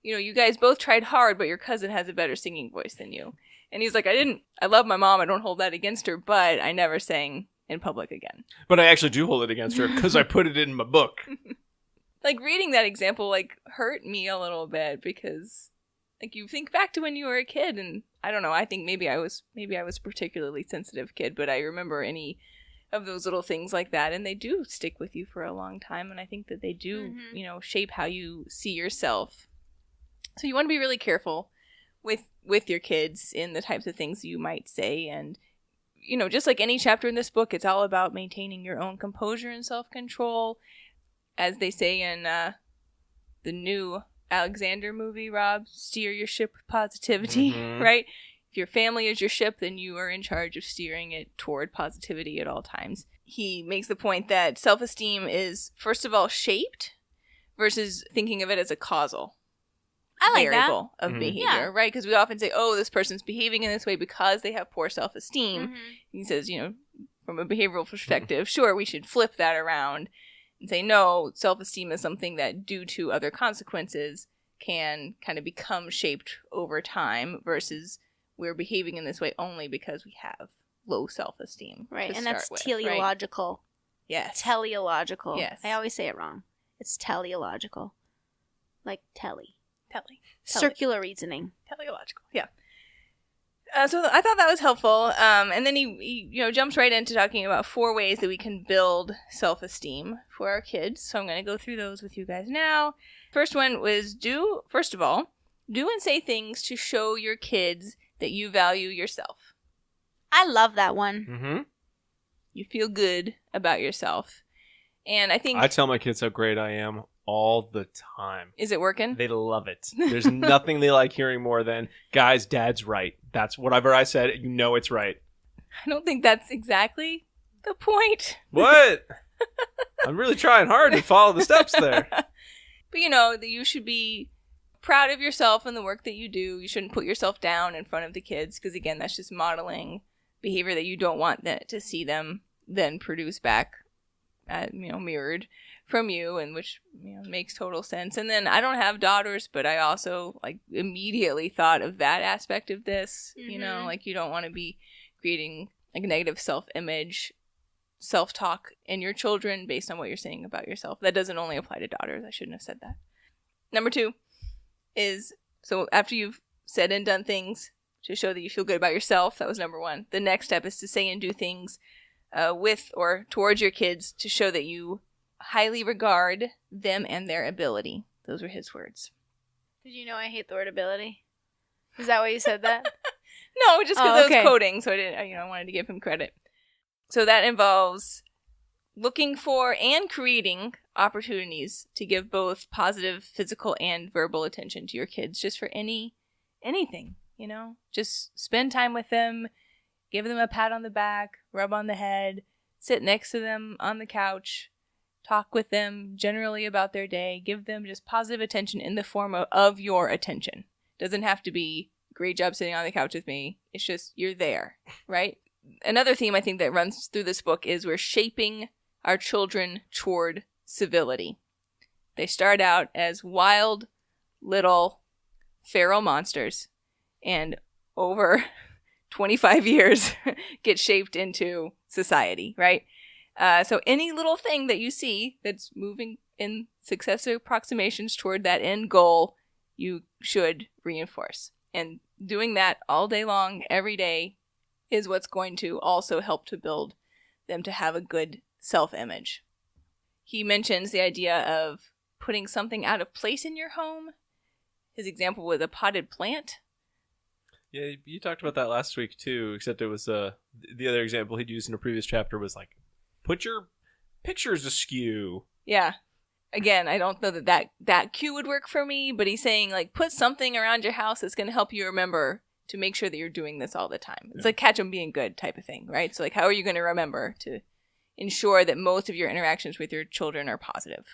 you guys both tried hard, but your cousin has a better singing voice than you." And he's like, I love my mom. I don't hold that against her, but I never sang in public again. But I actually do hold it against her because I put it in my book. Reading that example, hurt me a little bit because, you think back to when you were a kid, and I don't know, I think maybe I was a particularly sensitive kid, but I remember any of those little things like that, and they do stick with you for a long time, and I think that they do, shape how you see yourself. So you want to be really careful with your kids in the types of things you might say, and just like any chapter in this book, it's all about maintaining your own composure and self-control. As they say in the new Alexander movie, Rob, steer your ship with positivity, right? If your family is your ship, then you are in charge of steering it toward positivity at all times. He makes the point that self-esteem is, first of all, shaped versus thinking of it as a causal variable of behavior, right? Because we often say, oh, this person's behaving in this way because they have poor self-esteem. He says, from a behavioral perspective, sure, we should flip that around and say, no, self-esteem is something that, due to other consequences, can kind of become shaped over time versus we're behaving in this way only because we have low self-esteem. Right, and that's teleological. Right? Yes. Teleological. Yes. I always say it wrong. It's teleological. Like telly. Circular reasoning. Teleological, yeah. So I thought that was helpful. And then he jumps right into talking about 4 ways that we can build self-esteem for our kids. So I'm going to go through those with you guys now. First one was first of all, do and say things to show your kids that you value yourself. I love that one. You feel good about yourself. And I think... I tell my kids how great I am all the time. Is it working? They love it. There's nothing they like hearing more than, guys, Dad's right. That's whatever I said. It's right. I don't think that's exactly the point. What? I'm really trying hard to follow the steps there. But that you should be proud of yourself and the work that you do. You shouldn't put yourself down in front of the kids because, again, that's just modeling behavior that you don't want to see them then produce back, mirrored from you, and which makes total sense. And then I don't have daughters, but I also immediately thought of that aspect of this. You don't want to be creating a negative self-image, self-talk in your children based on what you're saying about yourself. That doesn't only apply to daughters. I shouldn't have said that. Number 2 is, so after you've said and done things to show that you feel good about yourself, that was number 1. The next step is to say and do things with or towards your kids to show that you highly regard them and their ability. Those were his words. Did you know I hate the word ability? Is that why you said that? No, just because I was quoting, so I wanted to give him credit. So that involves looking for and creating opportunities to give both positive physical and verbal attention to your kids, just for anything, Just spend time with them, give them a pat on the back, rub on the head, sit next to them on the couch, talk with them generally about their day, give them just positive attention in the form of your attention. Doesn't have to be, great job sitting on the couch with me. It's just, you're there, right? Another theme I think that runs through this book is we're shaping our children toward civility. They start out as wild little feral monsters, and over 25 years get shaped into society, right? So any little thing that you see that's moving in successive approximations toward that end goal, you should reinforce. And doing that all day long, every day, is what's going to also help to build them to have a good self-image. he mentions the idea of putting something out of place in your home. His example was a potted plant. Yeah, you talked about that last week too, except it was the other example he'd used in a previous chapter was like, put your pictures askew. Yeah. Again, I don't know that cue would work for me, but he's saying, like, put something around your house that's going to help you remember to make sure that you're doing this all the time. It's like catch 'em being good type of thing, right? So, like, how are you going to remember to ensure that most of your interactions with your children are positive?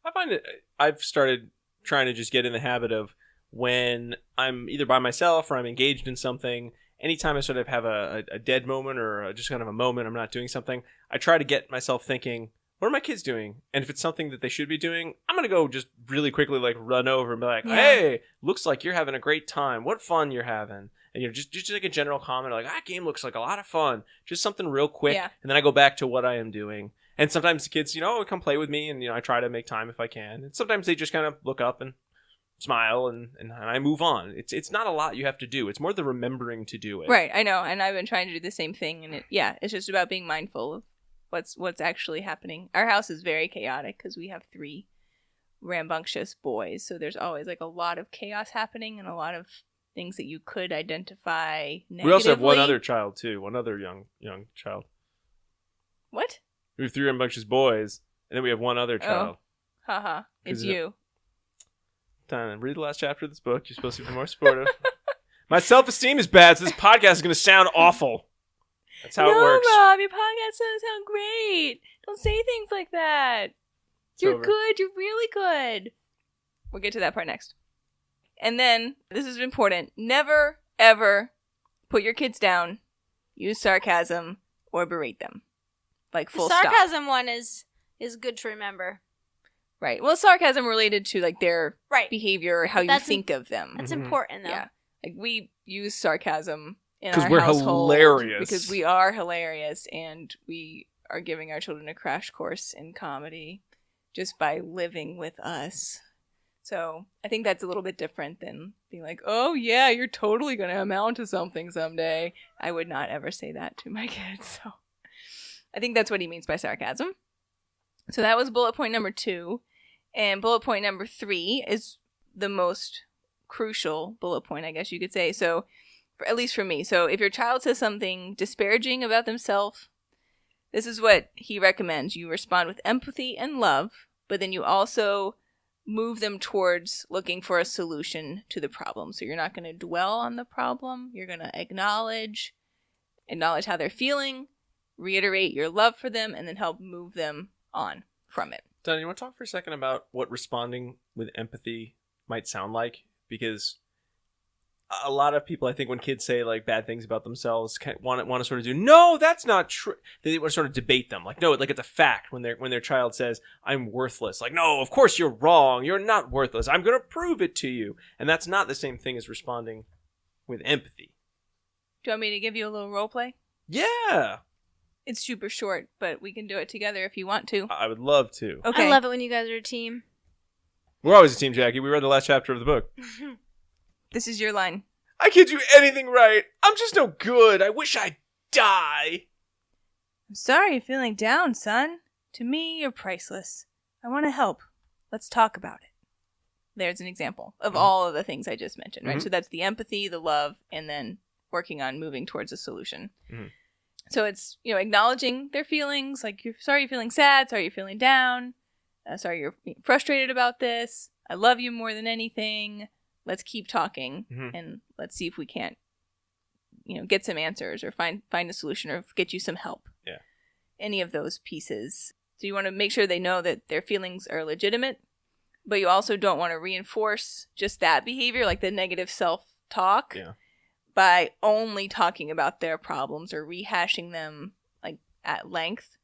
I find it, I've started trying to just get in the habit of when I'm either by myself or I'm engaged in something, anytime I sort of have a dead moment or just kind of a moment I'm not doing something, I try to get myself thinking, what are my kids doing? And if it's something that they should be doing, I'm going to go just really quickly like run over and be like, hey, looks like you're having a great time. What fun you're having. And just like a general comment like, that game looks like a lot of fun. Just something real quick. Yeah. And then I go back to what I am doing. And sometimes the kids, come play with me and, I try to make time if I can. And sometimes they just kind of look up and smile and I move on. It's not a lot you have to do. It's more the remembering to do it. Right. I know. And I've been trying to do the same thing. And it's just about being mindful of what's actually happening. Our house is very chaotic because we have 3 rambunctious boys. So there's always like a lot of chaos happening and a lot of things that you could identify negatively. We also have one other child too. One other young child. What? We have 3 rambunctious boys, and then we have one other child. Haha. It's you. Time. Read the last chapter of this book. You're supposed to be more supportive. My self-esteem is bad, so this podcast is going to sound awful. That's how it works. No, Rob, your podcast doesn't sound great. Don't say things like that. You're good. You're really good. We'll get to that part next. And then, this is important. Never, ever put your kids down, use sarcasm, or berate them. Like, full stop. The sarcasm one is good to remember. Right. Well, sarcasm related to, like, their behavior or how you think of them. That's important, though. Yeah. Like, we use sarcasm in our household. Because we're hilarious. Because we are hilarious, and we are giving our children a crash course in comedy just by living with us. So I think that's a little bit different than being like, oh, yeah, you're totally going to amount to something someday. I would not ever say that to my kids. So I think that's what he means by sarcasm. So that was bullet point number 2. And bullet point number 3 is the most crucial bullet point, I guess you could say. So at least for me. So if your child says something disparaging about themselves, this is what he recommends. You respond with empathy and love, but then you also move them towards looking for a solution to the problem. So you're not going to dwell on the problem. You're going to acknowledge how they're feeling, reiterate your love for them, and then help move them on from it. Donna, you want to talk for a second about what responding with empathy might sound like? Because a lot of people, I think, when kids say like bad things about themselves, want to sort of do, no, that's not true. They want to sort of debate them, like, no, like it's a fact. When their child says, I'm worthless, like, no, of course you're wrong. You're not worthless. I'm going to prove it to you. And that's not the same thing as responding with empathy. Do you want me to give you a little role play? Yeah. It's super short, but we can do it together if you want to. I would love to. Okay. I love it when you guys are a team. We're always a team, Jackie. We read the last chapter of the book. This is your line. I can't do anything right. I'm just no good. I wish I'd die. I'm sorry you're feeling down, son. To me, you're priceless. I want to help. Let's talk about it. There's an example of all of the things I just mentioned, right? So that's the empathy, the love, and then working on moving towards a solution. Mm-hmm. So it's, acknowledging their feelings, like, you're sorry you're feeling sad, sorry you're feeling down, sorry you're frustrated about this, I love you more than anything, let's keep talking, and let's see if we can't, get some answers, or find a solution, or get you some help. Yeah. Any of those pieces. So you want to make sure they know that their feelings are legitimate, but you also don't want to reinforce just that behavior, like the negative self-talk. Yeah. By only talking about their problems or rehashing them like at length.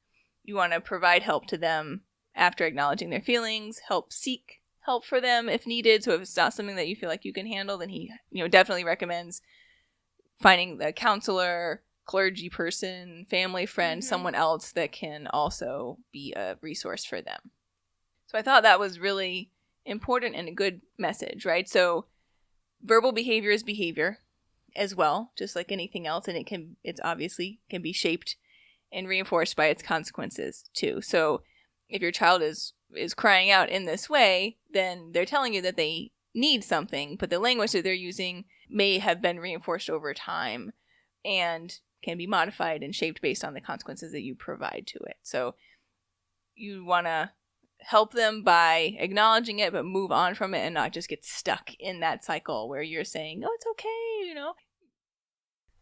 You want to provide help to them after acknowledging their feelings, seek help for them if needed. So if it's not something that you feel like you can handle, then he definitely recommends finding a counselor, clergy person, family friend, someone else that can also be a resource for them. So I thought that was really important and a good message, right? So verbal behavior is behavior as well, just like anything else, and it's obviously can be shaped and reinforced by its consequences too. So if your child is crying out in this way, then they're telling you that they need something, but the language that they're using may have been reinforced over time and can be modified and shaped based on the consequences that you provide to it. So you want to help them by acknowledging it, but move on from it and not just get stuck in that cycle where you're saying, oh, it's okay, you know.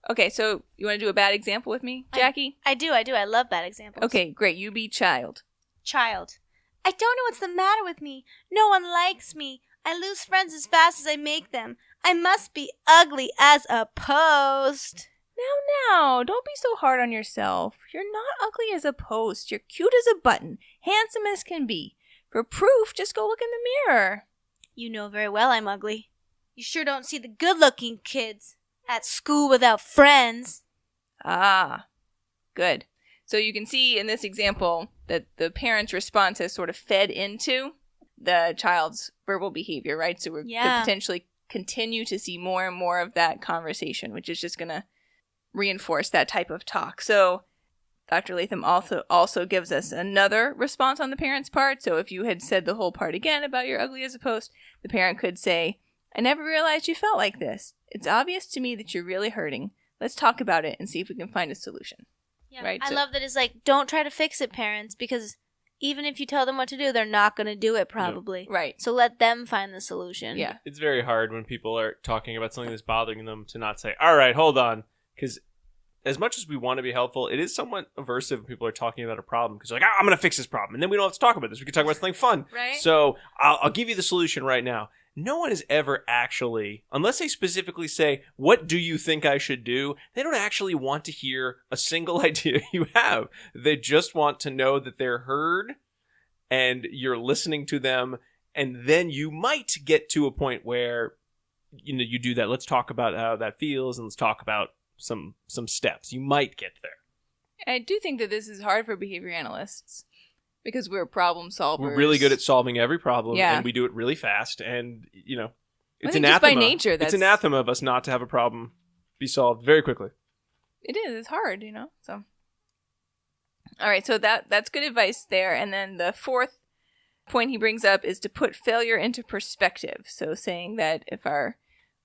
Okay, so you want to do a bad example with me, Jackie? I do. I love bad examples. Okay, great. You be child. Child. I don't know what's the matter with me. No one likes me. I lose friends as fast as I make them. I must be ugly as a post. Now, don't be so hard on yourself. You're not ugly as a post. You're cute as a button, handsome as can be. For proof, just go look in the mirror. You know very well I'm ugly. You sure don't see the good-looking kids at school without friends. Ah, good. So you can see in this example that the parent's response has sort of fed into the child's verbal behavior, right? So we could potentially continue to see more and more of that conversation, which is just going to reinforce that type of talk. So Dr. Latham also gives us another response on the parent's part. So if you had said the whole part again about you're ugly as a post, the parent could say, I never realized you felt like this. It's obvious to me that you're really hurting. Let's talk about it and see if we can find a solution. Yeah, right? I love that it's like, don't try to fix it, parents, because even if you tell them what to do, they're not going to do it probably. Yeah. Right. So let them find the solution. Yeah. It's very hard when people are talking about something that's bothering them to not say, all right, hold on. Because as much as we want to be helpful, it is somewhat aversive when people are talking about a problem. Because they're like, I'm going to fix this problem. And then we don't have to talk about this. We can talk about something fun. Right. So I'll give you the solution right now. No one is ever actually, unless they specifically say, what do you think I should do? They don't actually want to hear a single idea you have. They just want to know that they're heard and you're listening to them. And then you might get to a point where, you know, you do that. Let's talk about how that feels and let's talk about some steps. You might get there. I do think that this is hard for behavior analysts because we're problem solvers. We're really good at solving every problem, Yeah. and we do it really fast. And, you know, it's I think anathema. just by nature, It's anathema of us not to have a problem be solved very quickly. It is. It's hard, you know. So, all right. So that's good advice there. And then the fourth point he brings up is to put failure into perspective. So saying that if our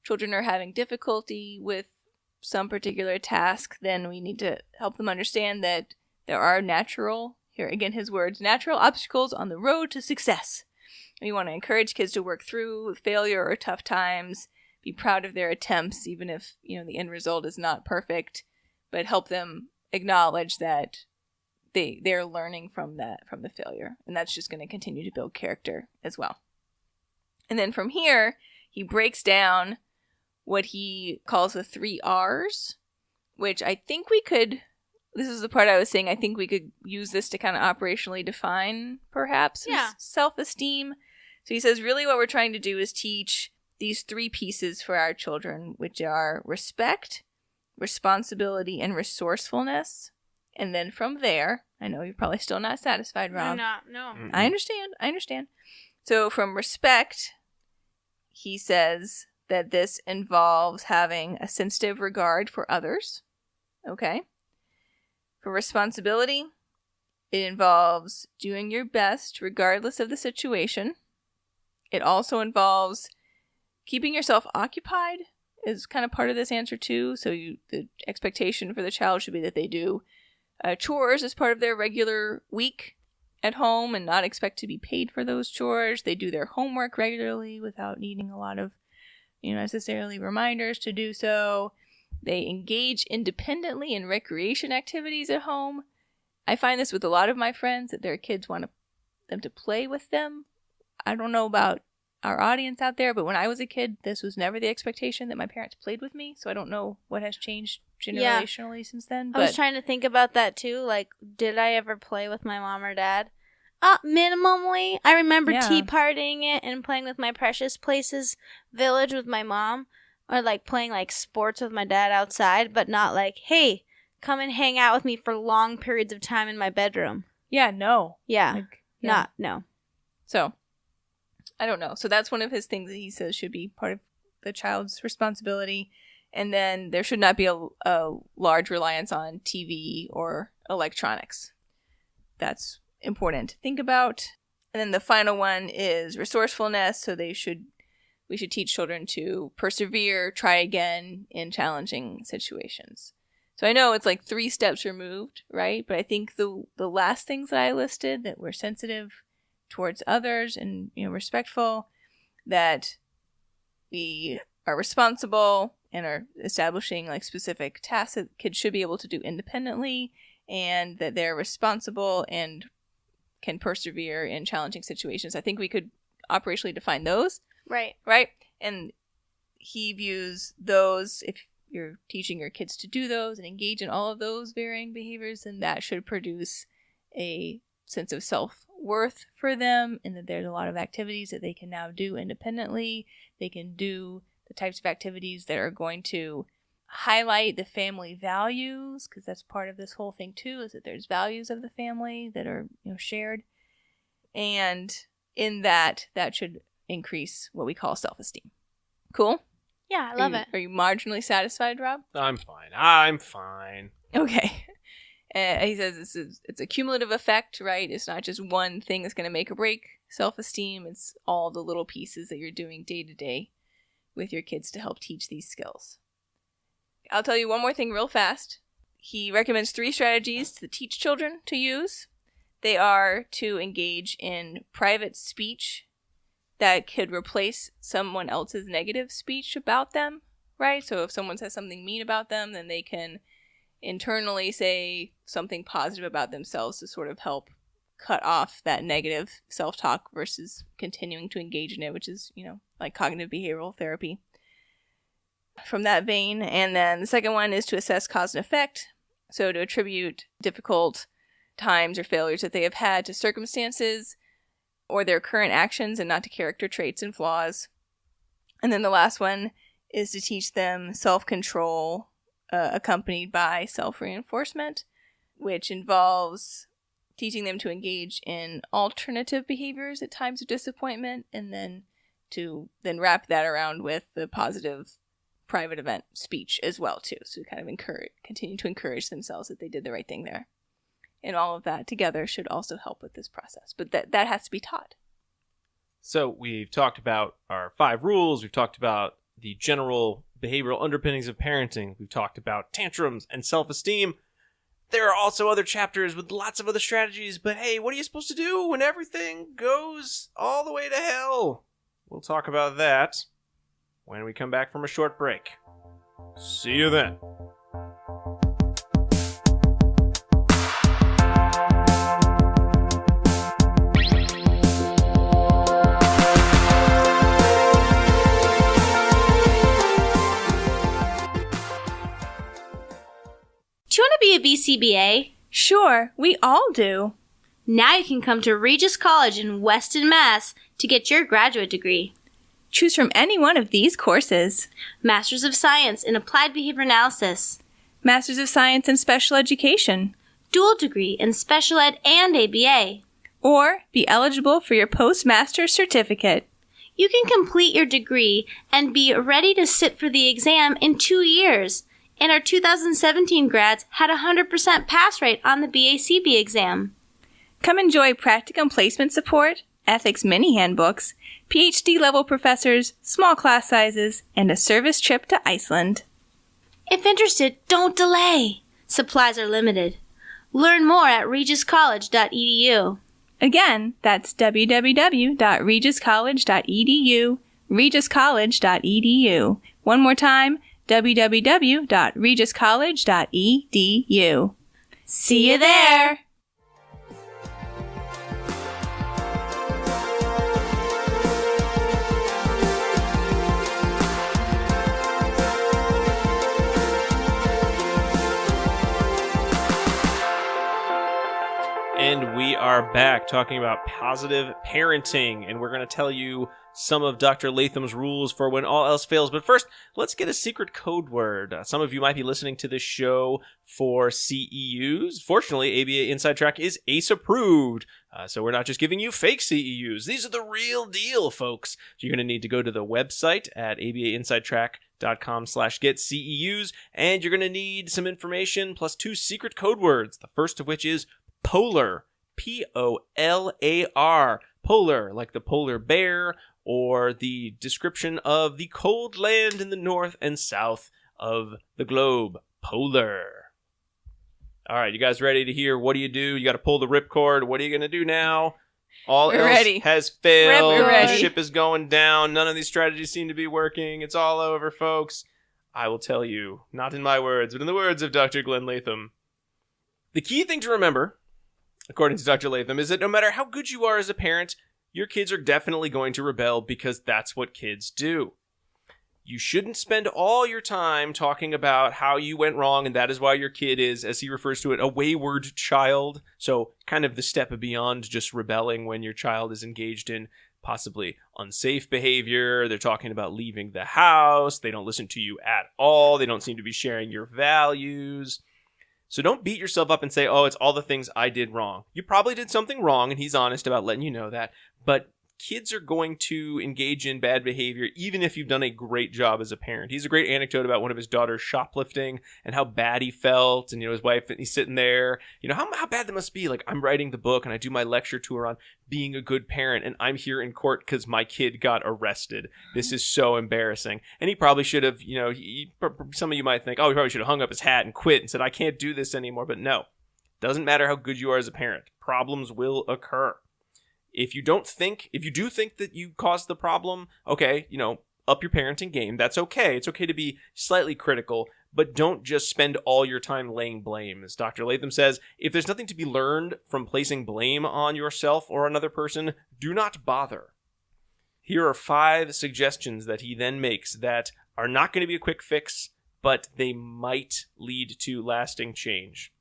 children are having difficulty with some particular task, then we need to help them understand that there are natural, here again his words, natural obstacles on the road to success. And we want to encourage kids to work through failure or tough times, be proud of their attempts, even if, you know, the end result is not perfect, but help them acknowledge that they're learning from the failure. And that's just going to continue to build character as well. And then from here, he breaks down what he calls the 3 R's, which I think we could, this is the part I was saying, I think we could use this to kind of operationally define, perhaps, self-esteem. So he says, really what we're trying to do is teach these 3 pieces for our children, which are respect, responsibility, and resourcefulness. And then from there, I know you're probably still not satisfied, Rob. I'm not, no. Mm-mm. I understand. So from respect, he says that this involves having a sensitive regard for others. Okay. For responsibility, it involves doing your best regardless of the situation. It also involves keeping yourself occupied is kind of part of this answer too. So the expectation for the child should be that they do chores as part of their regular week at home and not expect to be paid for those chores. They do their homework regularly without needing a lot of, necessarily reminders to do so. They engage independently in recreation activities at home. I find this with a lot of my friends that their kids want them to play with them. I don't know about our audience out there, but when I was a kid, this was never the expectation that my parents played with me. So I don't know what has changed generationally since then. But I was trying to think about that too. Like, did I ever play with my mom or dad? Minimally. I remember tea partying it and playing with my Precious Places village with my mom, or like playing like sports with my dad outside, but not like, hey, come and hang out with me for long periods of time in my bedroom. Yeah, no. Yeah. No. So, I don't know. So that's one of his things that he says should be part of the child's responsibility. And then there should not be a large reliance on TV or electronics. That's important to think about. And then the final one is resourcefulness. So we should teach children to persevere, try again in challenging situations. So I know it's like 3 steps removed, right? But I think the last things that I listed, that we're sensitive towards others and, respectful, that we are responsible and are establishing like specific tasks that kids should be able to do independently, and that they're responsible and can persevere in challenging situations. I think we could operationally define those. Right. Right? And he views those, if you're teaching your kids to do those and engage in all of those varying behaviors, then that should produce a sense of self-worth for them, and that there's a lot of activities that they can now do independently. They can do the types of activities that are going to highlight the family values, because that's part of this whole thing too, is that there's values of the family that are shared. And in that should increase what we call self-esteem. Cool? Yeah, I love it. Are you marginally satisfied, Rob? I'm fine. Okay. He says it's a cumulative effect, right? It's not just one thing that's going to make or break self-esteem. It's all the little pieces that you're doing day to day with your kids to help teach these skills. I'll tell you one more thing real fast. He recommends 3 strategies to teach children to use. They are to engage in private speech that could replace someone else's negative speech about them, right? So if someone says something mean about them, then they can internally say something positive about themselves to sort of help cut off that negative self-talk versus continuing to engage in it, which is, like cognitive behavioral therapy. From that vein. And then the second one is to assess cause and effect. So to attribute difficult times or failures that they have had to circumstances or their current actions and not to character traits and flaws. And then the last one is to teach them self-control accompanied by self-reinforcement, which involves teaching them to engage in alternative behaviors at times of disappointment, and then to wrap that around with the positive private event speech as well too. So kind of continue to encourage themselves that they did the right thing there. And all of that together should also help with this process. But that has to be taught. So we've talked about our 5 rules. We've talked about the general behavioral underpinnings of parenting. We've talked about tantrums and self-esteem. There are also other chapters with lots of other strategies. But hey, what are you supposed to do when everything goes all the way to hell? We'll talk about that when we come back from a short break. See you then. Do you want to be a BCBA? Sure, we all do. Now you can come to Regis College in Weston, Mass. to get your graduate degree. Choose from any one of these courses. Masters of Science in Applied Behavior Analysis. Masters of Science in Special Education. Dual degree in Special Ed and ABA. Or be eligible for your postmaster's certificate. You can complete your degree and be ready to sit for the exam in 2 years. And our 2017 grads had a 100% pass rate on the BACB exam. Come enjoy practicum placement support, ethics mini handbooks, PhD-level professors, small class sizes, and a service trip to Iceland. If interested, don't delay. Supplies are limited. Learn more at regiscollege.edu. Again, that's www.regiscollege.edu, regiscollege.edu. One more time, www.regiscollege.edu. See you there! And we are back talking about positive parenting, and we're going to tell you some of Dr. Latham's rules for when all else fails. But first, let's get a secret code word. Some of you might be listening to this show for CEUs. Fortunately, ABA Inside Track is ACE approved, so we're not just giving you fake CEUs. These are the real deal, folks. So you're going to need to go to the website at abainsidetrack.com/getCEUs, and you're going to need some information plus 2 secret code words, the first of which is polar, Polar. Polar, like the polar bear, or the description of the cold land in the north and south of the globe. Polar. All right, you guys ready to hear what do? You got to pull the ripcord. What are you going to do now? All We're else ready. has failed. We're The ready. ship is going down. None of these strategies seem to be working. It's all over, folks. I will tell you, not in my words, but in the words of Dr. Glen Latham. The key thing to remember, according to Dr. Latham, is that no matter how good you are as a parent, your kids are definitely going to rebel because that's what kids do. You shouldn't spend all your time talking about how you went wrong and that is why your kid is, as he refers to it, a wayward child. So kind of the step beyond just rebelling when your child is engaged in possibly unsafe behavior. They're talking about leaving the house. They don't listen to you at all. They don't seem to be sharing your values. So don't beat yourself up and say, oh, it's all the things I did wrong. You probably did something wrong, and he's honest about letting you know that. But kids are going to engage in bad behavior even if you've done a great job as a parent. He's a great anecdote about one of his daughters shoplifting and how bad he felt. And, his wife, he's sitting there, how bad that must be. Like, I'm writing the book and I do my lecture tour on being a good parent and I'm here in court because my kid got arrested. This is so embarrassing. And he probably should have, some of you might think, oh, he probably should have hung up his hat and quit and said, I can't do this anymore. But no, doesn't matter how good you are as a parent. Problems will occur. If you do think that you caused the problem, okay, up your parenting game. That's okay. It's okay to be slightly critical, but don't just spend all your time laying blame. As Dr. Latham says, if there's nothing to be learned from placing blame on yourself or another person, do not bother. Here are 5 suggestions that he then makes that are not going to be a quick fix, but they might lead to lasting change.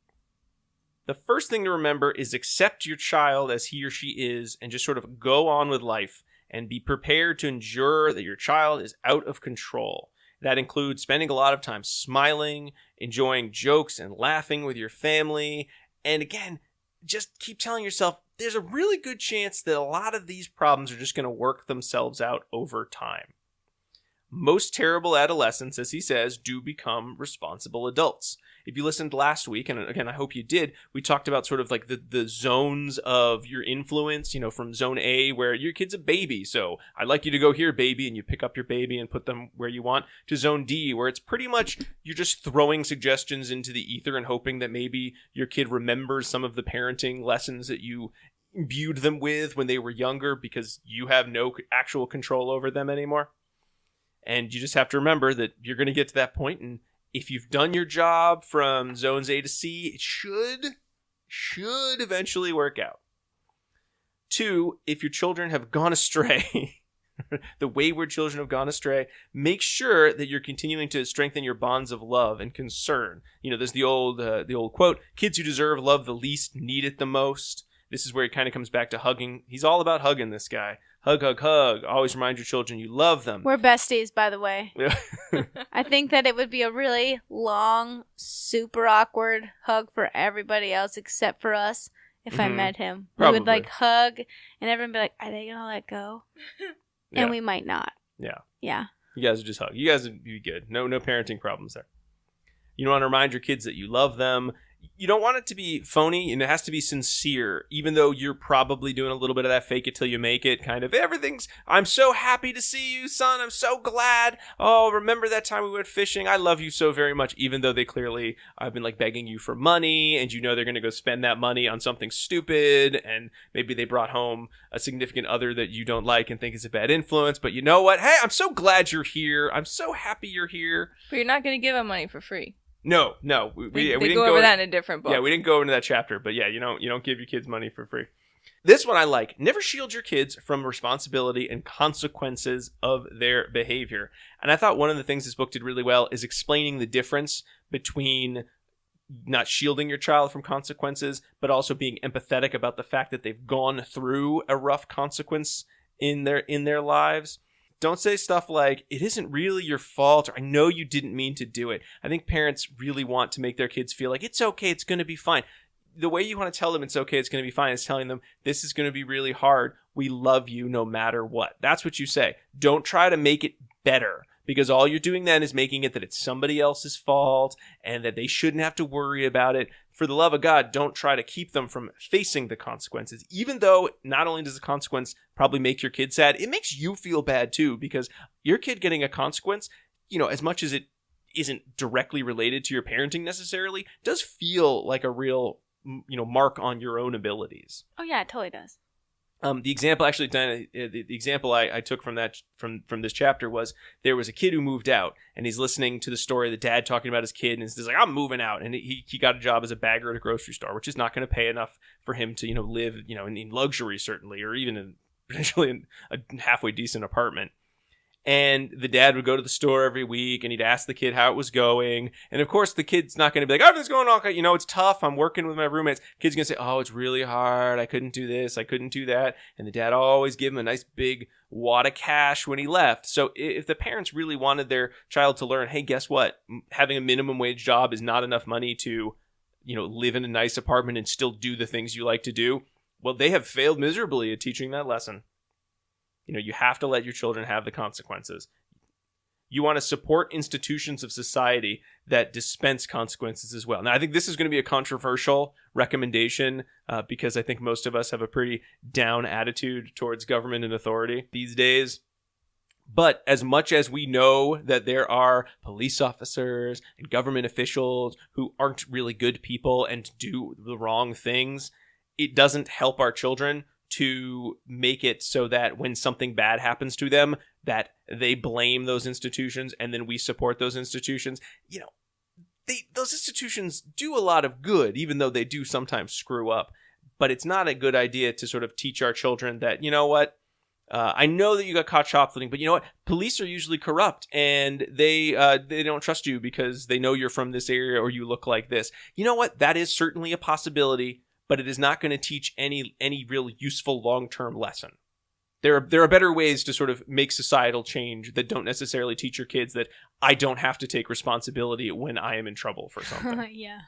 The first thing to remember is accept your child as he or she is and just sort of go on with life and be prepared to endure that your child is out of control. That includes spending a lot of time smiling, enjoying jokes and laughing with your family. And again, just keep telling yourself there's a really good chance that a lot of these problems are just going to work themselves out over time. Most terrible adolescents, as he says, do become responsible adults. If you listened last week, and again, I hope you did, we talked about sort of like the zones of your influence, from zone A, where your kid's a baby. So I'd like you to go here, baby, and you pick up your baby and put them where you want, to zone D, where it's pretty much you're just throwing suggestions into the ether and hoping that maybe your kid remembers some of the parenting lessons that you imbued them with when they were younger because you have no actual control over them anymore. And you just have to remember that you're going to get to that point, and if you've done your job from zones A to C, it should eventually work out. 2, if your children have gone astray, the wayward children have gone astray, make sure that you're continuing to strengthen your bonds of love and concern. There's the old quote, kids who deserve love the least need it the most. This is where it kind of comes back to hugging. He's all about hugging, this guy. Hug, hug, hug. Always remind your children you love them. We're besties, by the way. I think that it would be a really long, super awkward hug for everybody else except for us if I met him. Probably. We would hug and everyone would be like, are they going to let go? And we might not. Yeah. Yeah. You guys would just hug. You guys would be good. No parenting problems there. You want to remind your kids that you love them. You don't want it to be phony, and it has to be sincere, even though you're probably doing a little bit of that fake it till you make it kind of I'm so happy to see you, son. I'm so glad. Oh, remember that time we went fishing? I love you so very much, even though they clearly have been begging you for money, and they're going to go spend that money on something stupid, and maybe they brought home a significant other that you don't like and think is a bad influence, but you know what? Hey, I'm so glad you're here. I'm so happy you're here. But you're not going to give them money for free. No, we didn't go over that in a different book. Yeah, we didn't go into that chapter, but yeah, you don't give your kids money for free. This one I like. Never shield your kids from responsibility and consequences of their behavior. And I thought one of the things this book did really well is explaining the difference between not shielding your child from consequences, but also being empathetic about the fact that they've gone through a rough consequence in their lives. Don't say stuff like, it isn't really your fault, or I know you didn't mean to do it. I think parents really want to make their kids feel like it's okay, it's going to be fine. The way you want to tell them it's okay, it's going to be fine, is telling them this is going to be really hard. We love you no matter what. That's what you say. Don't try to make it better. because all you're doing then is making it that it's somebody else's fault and that they shouldn't have to worry about it. For the love of God, don't try to keep them from facing the consequences. Even though not only does the consequence probably make your kid sad, it makes you feel bad too, because your kid getting a consequence, as much as it isn't directly related to your parenting necessarily, does feel like a real, mark on your own abilities. Oh yeah, it totally does. The example, actually, Diana, the example I took from this chapter was there was a kid who moved out, and he's listening to the story of the dad talking about his kid, and he's like, I'm moving out, and he got a job as a bagger at a grocery store, which is not going to pay enough for him to live in luxury, certainly, or even potentially in a halfway decent apartment. And the dad would go to the store every week, and he'd ask the kid how it was going. And of course, the kid's not going to be like, everything's going on. It's tough. I'm working with my roommates. Kid's going to say, oh, it's really hard. I couldn't do this. I couldn't do that. And the dad always give him a nice big wad of cash when he left. So if the parents really wanted their child to learn, hey, guess what? Having a minimum wage job is not enough money to, live in a nice apartment and still do the things you like to do. Well, they have failed miserably at teaching that lesson. You have to let your children have the consequences. You want to support institutions of society that dispense consequences as well. Now, I think this is going to be a controversial recommendation because I think most of us have a pretty down attitude towards government and authority these days. But as much as we know that there are police officers and government officials who aren't really good people and do the wrong things, it doesn't help our children to make it so that when something bad happens to them, that they blame those institutions and then we support those institutions. Those institutions do a lot of good, even though they do sometimes screw up. But it's not a good idea to sort of teach our children that, I know that you got caught shoplifting, but police are usually corrupt and they don't trust you because they know you're from this area or you look like this. That is certainly a possibility, but it is not going to teach any real useful long-term lesson. There are better ways to sort of make societal change that don't necessarily teach your kids that I don't have to take responsibility when I am in trouble for something. Yeah.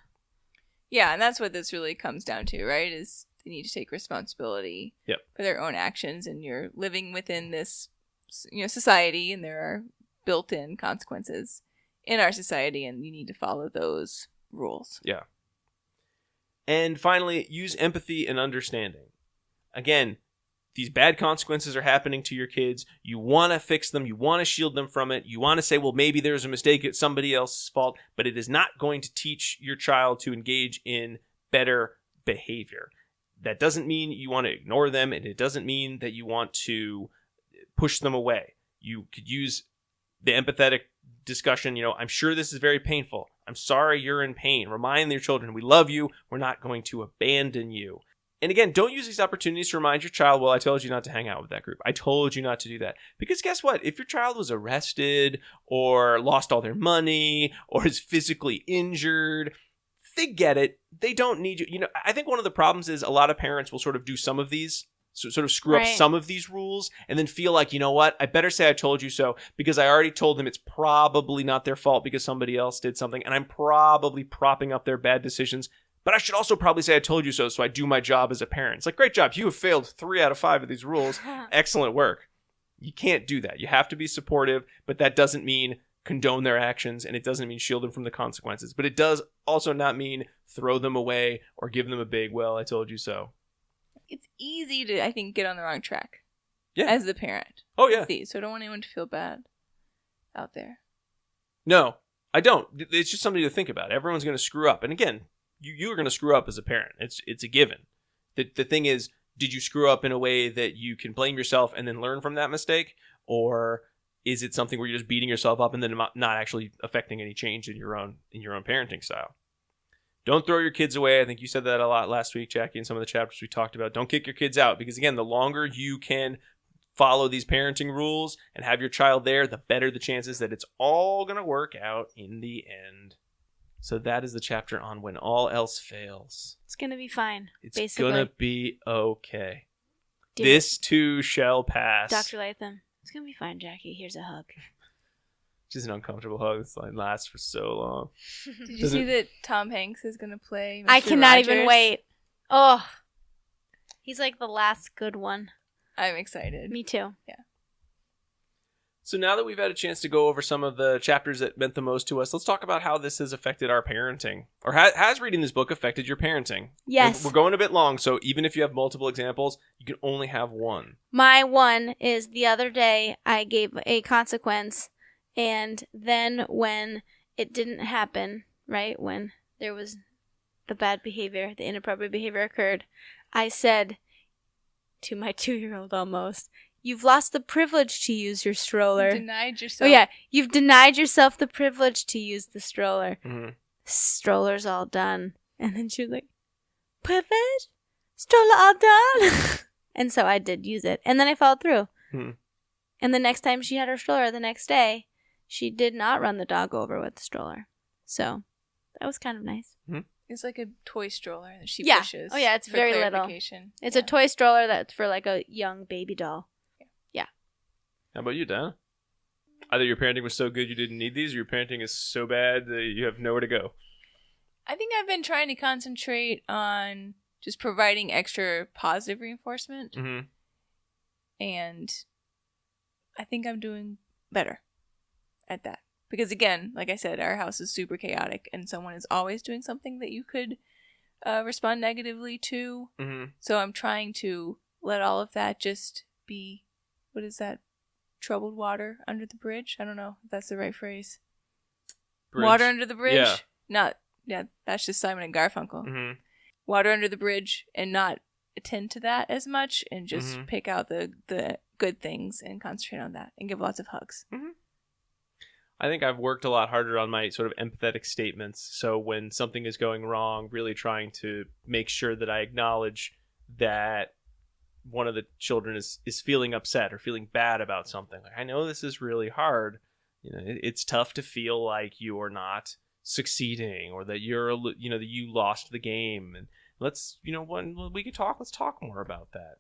Yeah, and that's what this really comes down to, right? Is they need to take responsibility for their own actions, and you're living within this, society, and there are built-in consequences in our society, and you need to follow those rules. Yeah. And finally, use empathy and understanding. Again, these bad consequences are happening to your kids. You want to fix them. You want to shield them from it. You want to say, well, maybe there's a mistake. It's somebody else's fault. But it is not going to teach your child to engage in better behavior. That doesn't mean you want to ignore them, and it doesn't mean that you want to push them away. You could use the empathetic discussion, I'm sure this is very painful. I'm sorry you're in pain. Remind your children, we love you. We're not going to abandon you. And again, don't use these opportunities to remind your child, well, I told you not to hang out with that group. I told you not to do that. Because guess what? If your child was arrested or lost all their money or is physically injured, they get it. They don't need you. I think one of the problems is a lot of parents will sort of do some of these, so sort of screw up some of these rules and then feel like, I better say I told you so because I already told them it's probably not their fault because somebody else did something and I'm probably propping up their bad decisions. But I should also probably say I told you so I do my job as a parent. It's like, great job. You have failed 3 out of 5 of these rules. Excellent work. You can't do that. You have to be supportive, but that doesn't mean condone their actions and it doesn't mean shield them from the consequences. But it does also not mean throw them away or give them a big, well, I told you so. It's easy to, I think, get on the wrong track Yeah. as the parent. Oh, yeah. So I don't want anyone to feel bad out there. No, I don't. It's just something to think about. Everyone's going to screw up. And again, you are going to screw up as a parent. It's a given. The thing is, did you screw up in a way that you can blame yourself and then learn from that mistake? Or is it something where you're just beating yourself up and then not actually affecting any change in your own parenting style? Don't throw your kids away. I think you said that a lot last week, Jackie, in some of the chapters we talked about. Don't kick your kids out because, again, the longer you can follow these parenting rules and have your child there, the better the chances that it's all going to work out in the end. So that is the chapter on when all else fails. It's going to be fine. It's going to be okay. Do this too shall pass. Dr. Latham, it's going to be fine, Jackie. Here's a hug. Just an uncomfortable hug. This line lasts for so long. Did you see that Tom Hanks is going to play Mr. I cannot Rogers? even wait. Oh, he's like the last good one. I'm excited. Me too. Yeah. So now that we've had a chance to go over some of the chapters that meant the most to us, let's talk about how this has affected our parenting. Or has reading this book affected your parenting? Yes. We're going a bit long, so even if you have multiple examples, you can only have one. My one is the other day I gave a consequence, and then when it didn't happen, right, when there was the bad behavior, the inappropriate behavior occurred, I said to my 2-year-old almost, "You've lost the privilege to use your stroller." You denied yourself. Oh yeah, you've denied yourself the privilege to use the stroller. Mm-hmm. Stroller's all done. And then she was like, "Privilege? Stroller all done?" And so I did use it. And then I followed through. Hmm. And the next time she had her stroller, the next day, she did not run the dog over with the stroller. So that was kind of nice. Mm-hmm. It's like a toy stroller that she Yeah. pushes. Oh, yeah, it's for very little. clarification. It's a toy stroller that's for like a young baby doll. How about you, Donna? Either your parenting was so good you didn't need these, or your parenting is so bad that you have nowhere to go. I think I've been trying to concentrate on just providing extra positive reinforcement. Mm-hmm. And I think I'm doing better at that. Because again, like I said, our house is super chaotic and someone is always doing something that you could respond negatively to. Mm-hmm. So I'm trying to let all of that just be, what is that? Troubled water under the bridge? I don't know if that's the right phrase. Water under the bridge? Yeah. That's just Simon and Garfunkel. Mm-hmm. Water under the bridge and not attend to that as much and just pick out the good things and concentrate on that and give lots of hugs. Mm-hmm. I think I've worked a lot harder on my sort of empathetic statements. So when something is going wrong, really trying to make sure that I acknowledge that one of the children is feeling upset or feeling bad about something. Like, I know this is really hard. You know, it's tough to feel like you are not succeeding or that that you lost the game. And let's, when we can talk, let's talk more about that.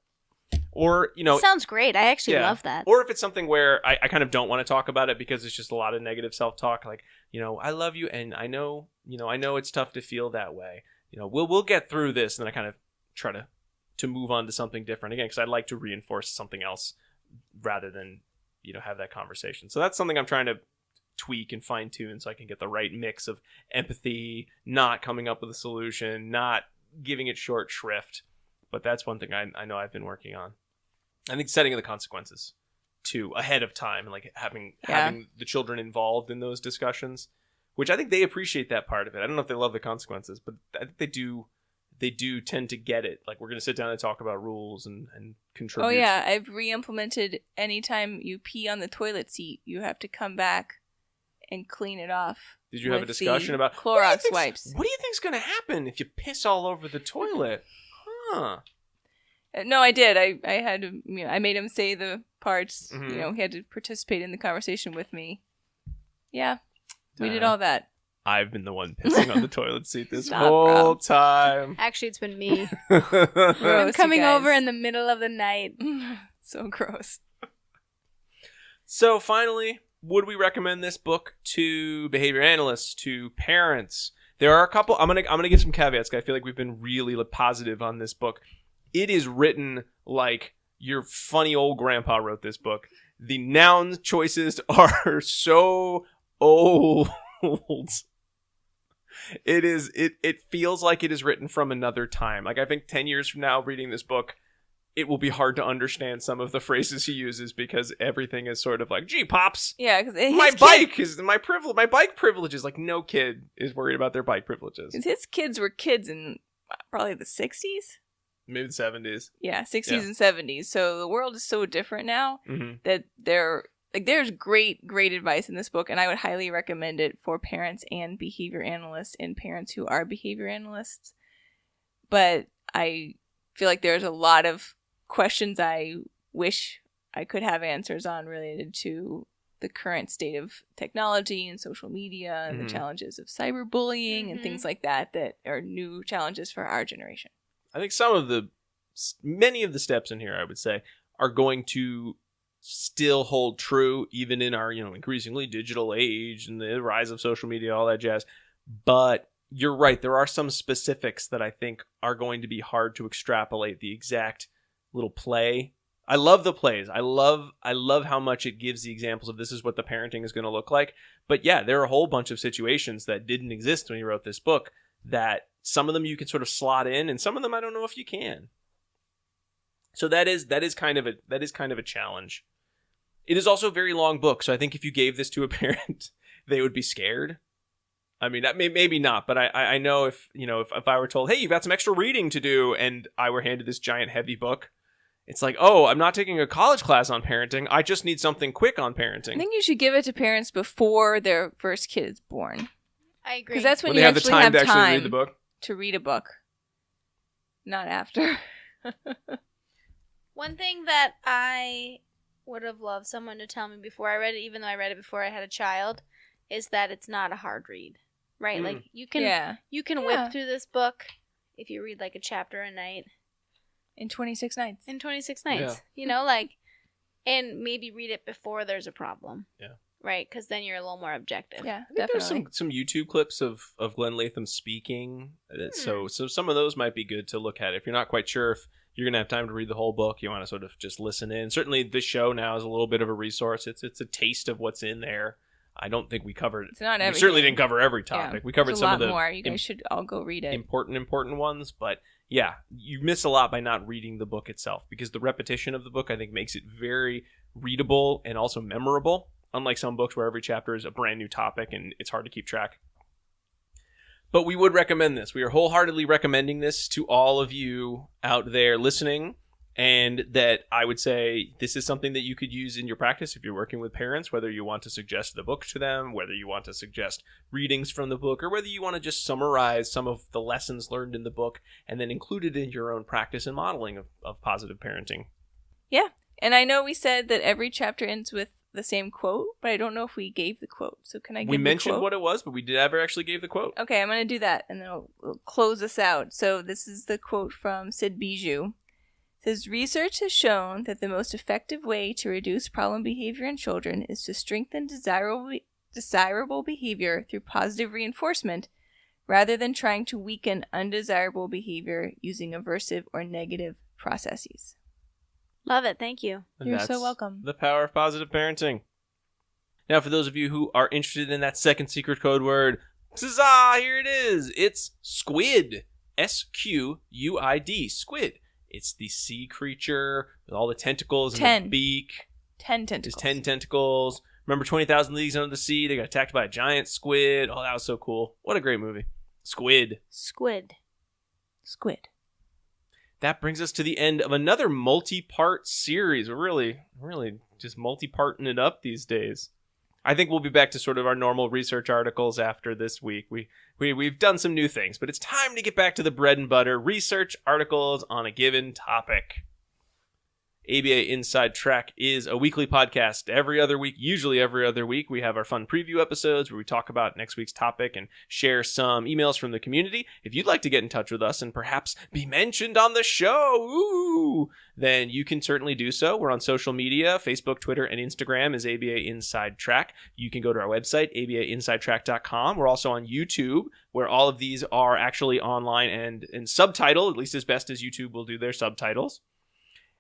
Or, Sounds great. I actually love that. Or if it's something where I kind of don't want to talk about it because it's just a lot of negative self-talk, like, I love you and I know it's tough to feel that way. We'll get through this. And then I kind of try to move on to something different again, because I'd like to reinforce something else rather than, have that conversation. So that's something I'm trying to tweak and fine tune so I can get the right mix of empathy, not coming up with a solution, not giving it short shrift. But that's one thing I know I've been working on. I think setting the consequences too ahead of time and like having the children involved in those discussions, which I think they appreciate that part of it. I don't know if they love the consequences, but I think they do. They do tend to get it. Like, we're going to sit down and talk about rules and contribute. Oh, yeah. I've re-implemented anytime you pee on the toilet seat, you have to come back and clean it off. Did you have a discussion about Clorox wipes? What do you think's going to happen if you piss all over the toilet? Huh. No, I did. I had to, I made him say the parts. Mm-hmm. He had to participate in the conversation with me. Yeah. We did all that. I've been the one pissing on the toilet seat this Stop, whole Rob. time. Actually, it's been me. Gross, I'm coming you guys. over in the middle of the night. So gross. So finally, would we recommend this book to behavior analysts, to parents? There are a couple. I'm gonna give some caveats, because I feel like we've been really positive on this book. It is written like your funny old grandpa wrote this book. The noun choices are so old. It feels like it is written from another time. Like, I think 10 years from now, reading this book, it will be hard to understand some of the phrases he uses, because everything is sort of like, gee, pops. Yeah, because My bike is my privilege. My bike privileges. Like, no kid is worried about their bike privileges. his kids were kids in probably the 60s. Maybe the 70s. Yeah, 60s and 70s. So the world is so different now that there's great advice in this book, and I would highly recommend it for parents and behavior analysts and parents who are behavior analysts. But I feel like there's a lot of questions I wish I could have answers on related to the current state of technology and social media and the challenges of cyberbullying and things like that are new challenges for our generation. I think many of the steps in here, I would say, are going to still hold true even in our, increasingly digital age and the rise of social media, all that jazz. But you're right. There are some specifics that I think are going to be hard to extrapolate the exact little play I love the plays. I love how much it gives the examples of this is what the parenting is going to look like. But yeah, there are a whole bunch of situations that didn't exist when he wrote this book that some of them you can sort of slot in, and some of them I don't know if you can. So that is kind of a challenge. It is also a very long book, so I think if you gave this to a parent, they would be scared. I mean, maybe not, but I know if I were told, hey, you've got some extra reading to do, and I were handed this giant heavy book, it's like, oh, I'm not taking a college class on parenting. I just need something quick on parenting. I think you should give it to parents before their first kid is born. I agree. Because that's when they you have the actually time have to actually time read the book. to read a book. Not after. One thing that I would have loved someone to tell me before I read it, even though I read it before I had a child, is that it's not a hard read. Right? Like you can whip through this book if you read like a chapter a night. In 26 nights. Yeah. And maybe read it before there's a problem. Yeah. Right? Because then you're a little more objective. Yeah, There's definitely. some YouTube clips of Glen Latham speaking. So some of those might be good to look at. If you're not quite sure if you're going to have time to read the whole book, you want to sort of just listen in. Certainly this show now is a little bit of a resource. It's a taste of what's in there. I don't think we covered it. It's not everything. We certainly didn't cover every topic. Yeah. We covered There's some a of lot the more. You guys should all go read it. important ones, but yeah, you miss a lot by not reading the book itself, because the repetition of the book, I think, makes it very readable and also memorable, unlike some books where every chapter is a brand new topic and it's hard to keep track. But we would recommend this. We are wholeheartedly recommending this to all of you out there listening. And that I would say this is something that you could use in your practice if you're working with parents, whether you want to suggest the book to them, whether you want to suggest readings from the book, or whether you want to just summarize some of the lessons learned in the book and then include it in your own practice and modeling of positive parenting. Yeah. And I know we said that every chapter ends with the same quote, but I don't know if we gave the quote. So can I give We the mentioned quote? what it was, but we never actually gave the quote. Okay, I'm going to do that, and then we'll close this out. So this is the quote from Sid Bijou. It says, research has shown that the most effective way to reduce problem behavior in children is to strengthen desirable behavior through positive reinforcement rather than trying to weaken undesirable behavior using aversive or negative processes. Love it. Thank you. And You're that's so welcome. The power of positive parenting. Now, for those of you who are interested in that second secret code word, here it is. It's squid. SQUID. Squid. It's the sea creature with all the tentacles and the beak. 10 tentacles. There's 10 tentacles. Remember 20,000 Leagues Under the Sea? They got attacked by a giant squid. Oh, that was so cool. What a great movie. Squid. That brings us to the end of another multi-part series. We're really just multi-parting it up these days. I think we'll be back to sort of our normal research articles after this week. We've done some new things, but it's time to get back to the bread and butter research articles on a given topic. ABA Inside Track is a weekly podcast every other week. Usually every other week, we have our fun preview episodes where we talk about next week's topic and share some emails from the community. If you'd like to get in touch with us and perhaps be mentioned on the show, then you can certainly do so. We're on social media. Facebook, Twitter, and Instagram is ABA Inside Track. You can go to our website, abainsidetrack.com. We're also on YouTube, where all of these are actually online and subtitled, at least as best as YouTube will do their subtitles.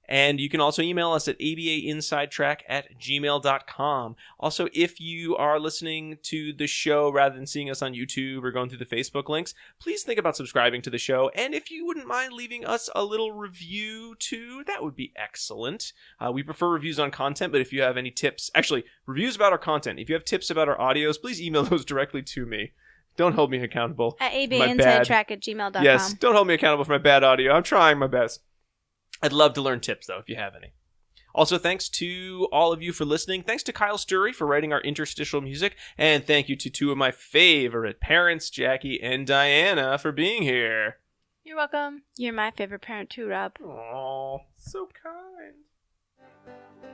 And you can also email us at abainsidetrack@gmail.com. Also, if you are listening to the show rather than seeing us on YouTube or going through the Facebook links, please think about subscribing to the show. And if you wouldn't mind leaving us a little review too, that would be excellent. We prefer reviews on content, but if you have any tips, actually, reviews about our content, if you have tips about our audios, please email those directly to me. Don't hold me accountable. At abainsidetrack@gmail.com. Yes, don't hold me accountable for my bad audio. I'm trying my best. I'd love to learn tips, though, if you have any. Also, thanks to all of you for listening. Thanks to Kyle Sturry for writing our interstitial music. And thank you to two of my favorite parents, Jackie and Diana, for being here. You're welcome. You're my favorite parent too, Rob. Aw, so kind.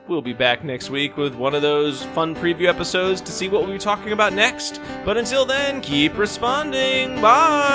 We'll be back next week with one of those fun preview episodes to see what we'll be talking about next. But until then, keep responding. Bye!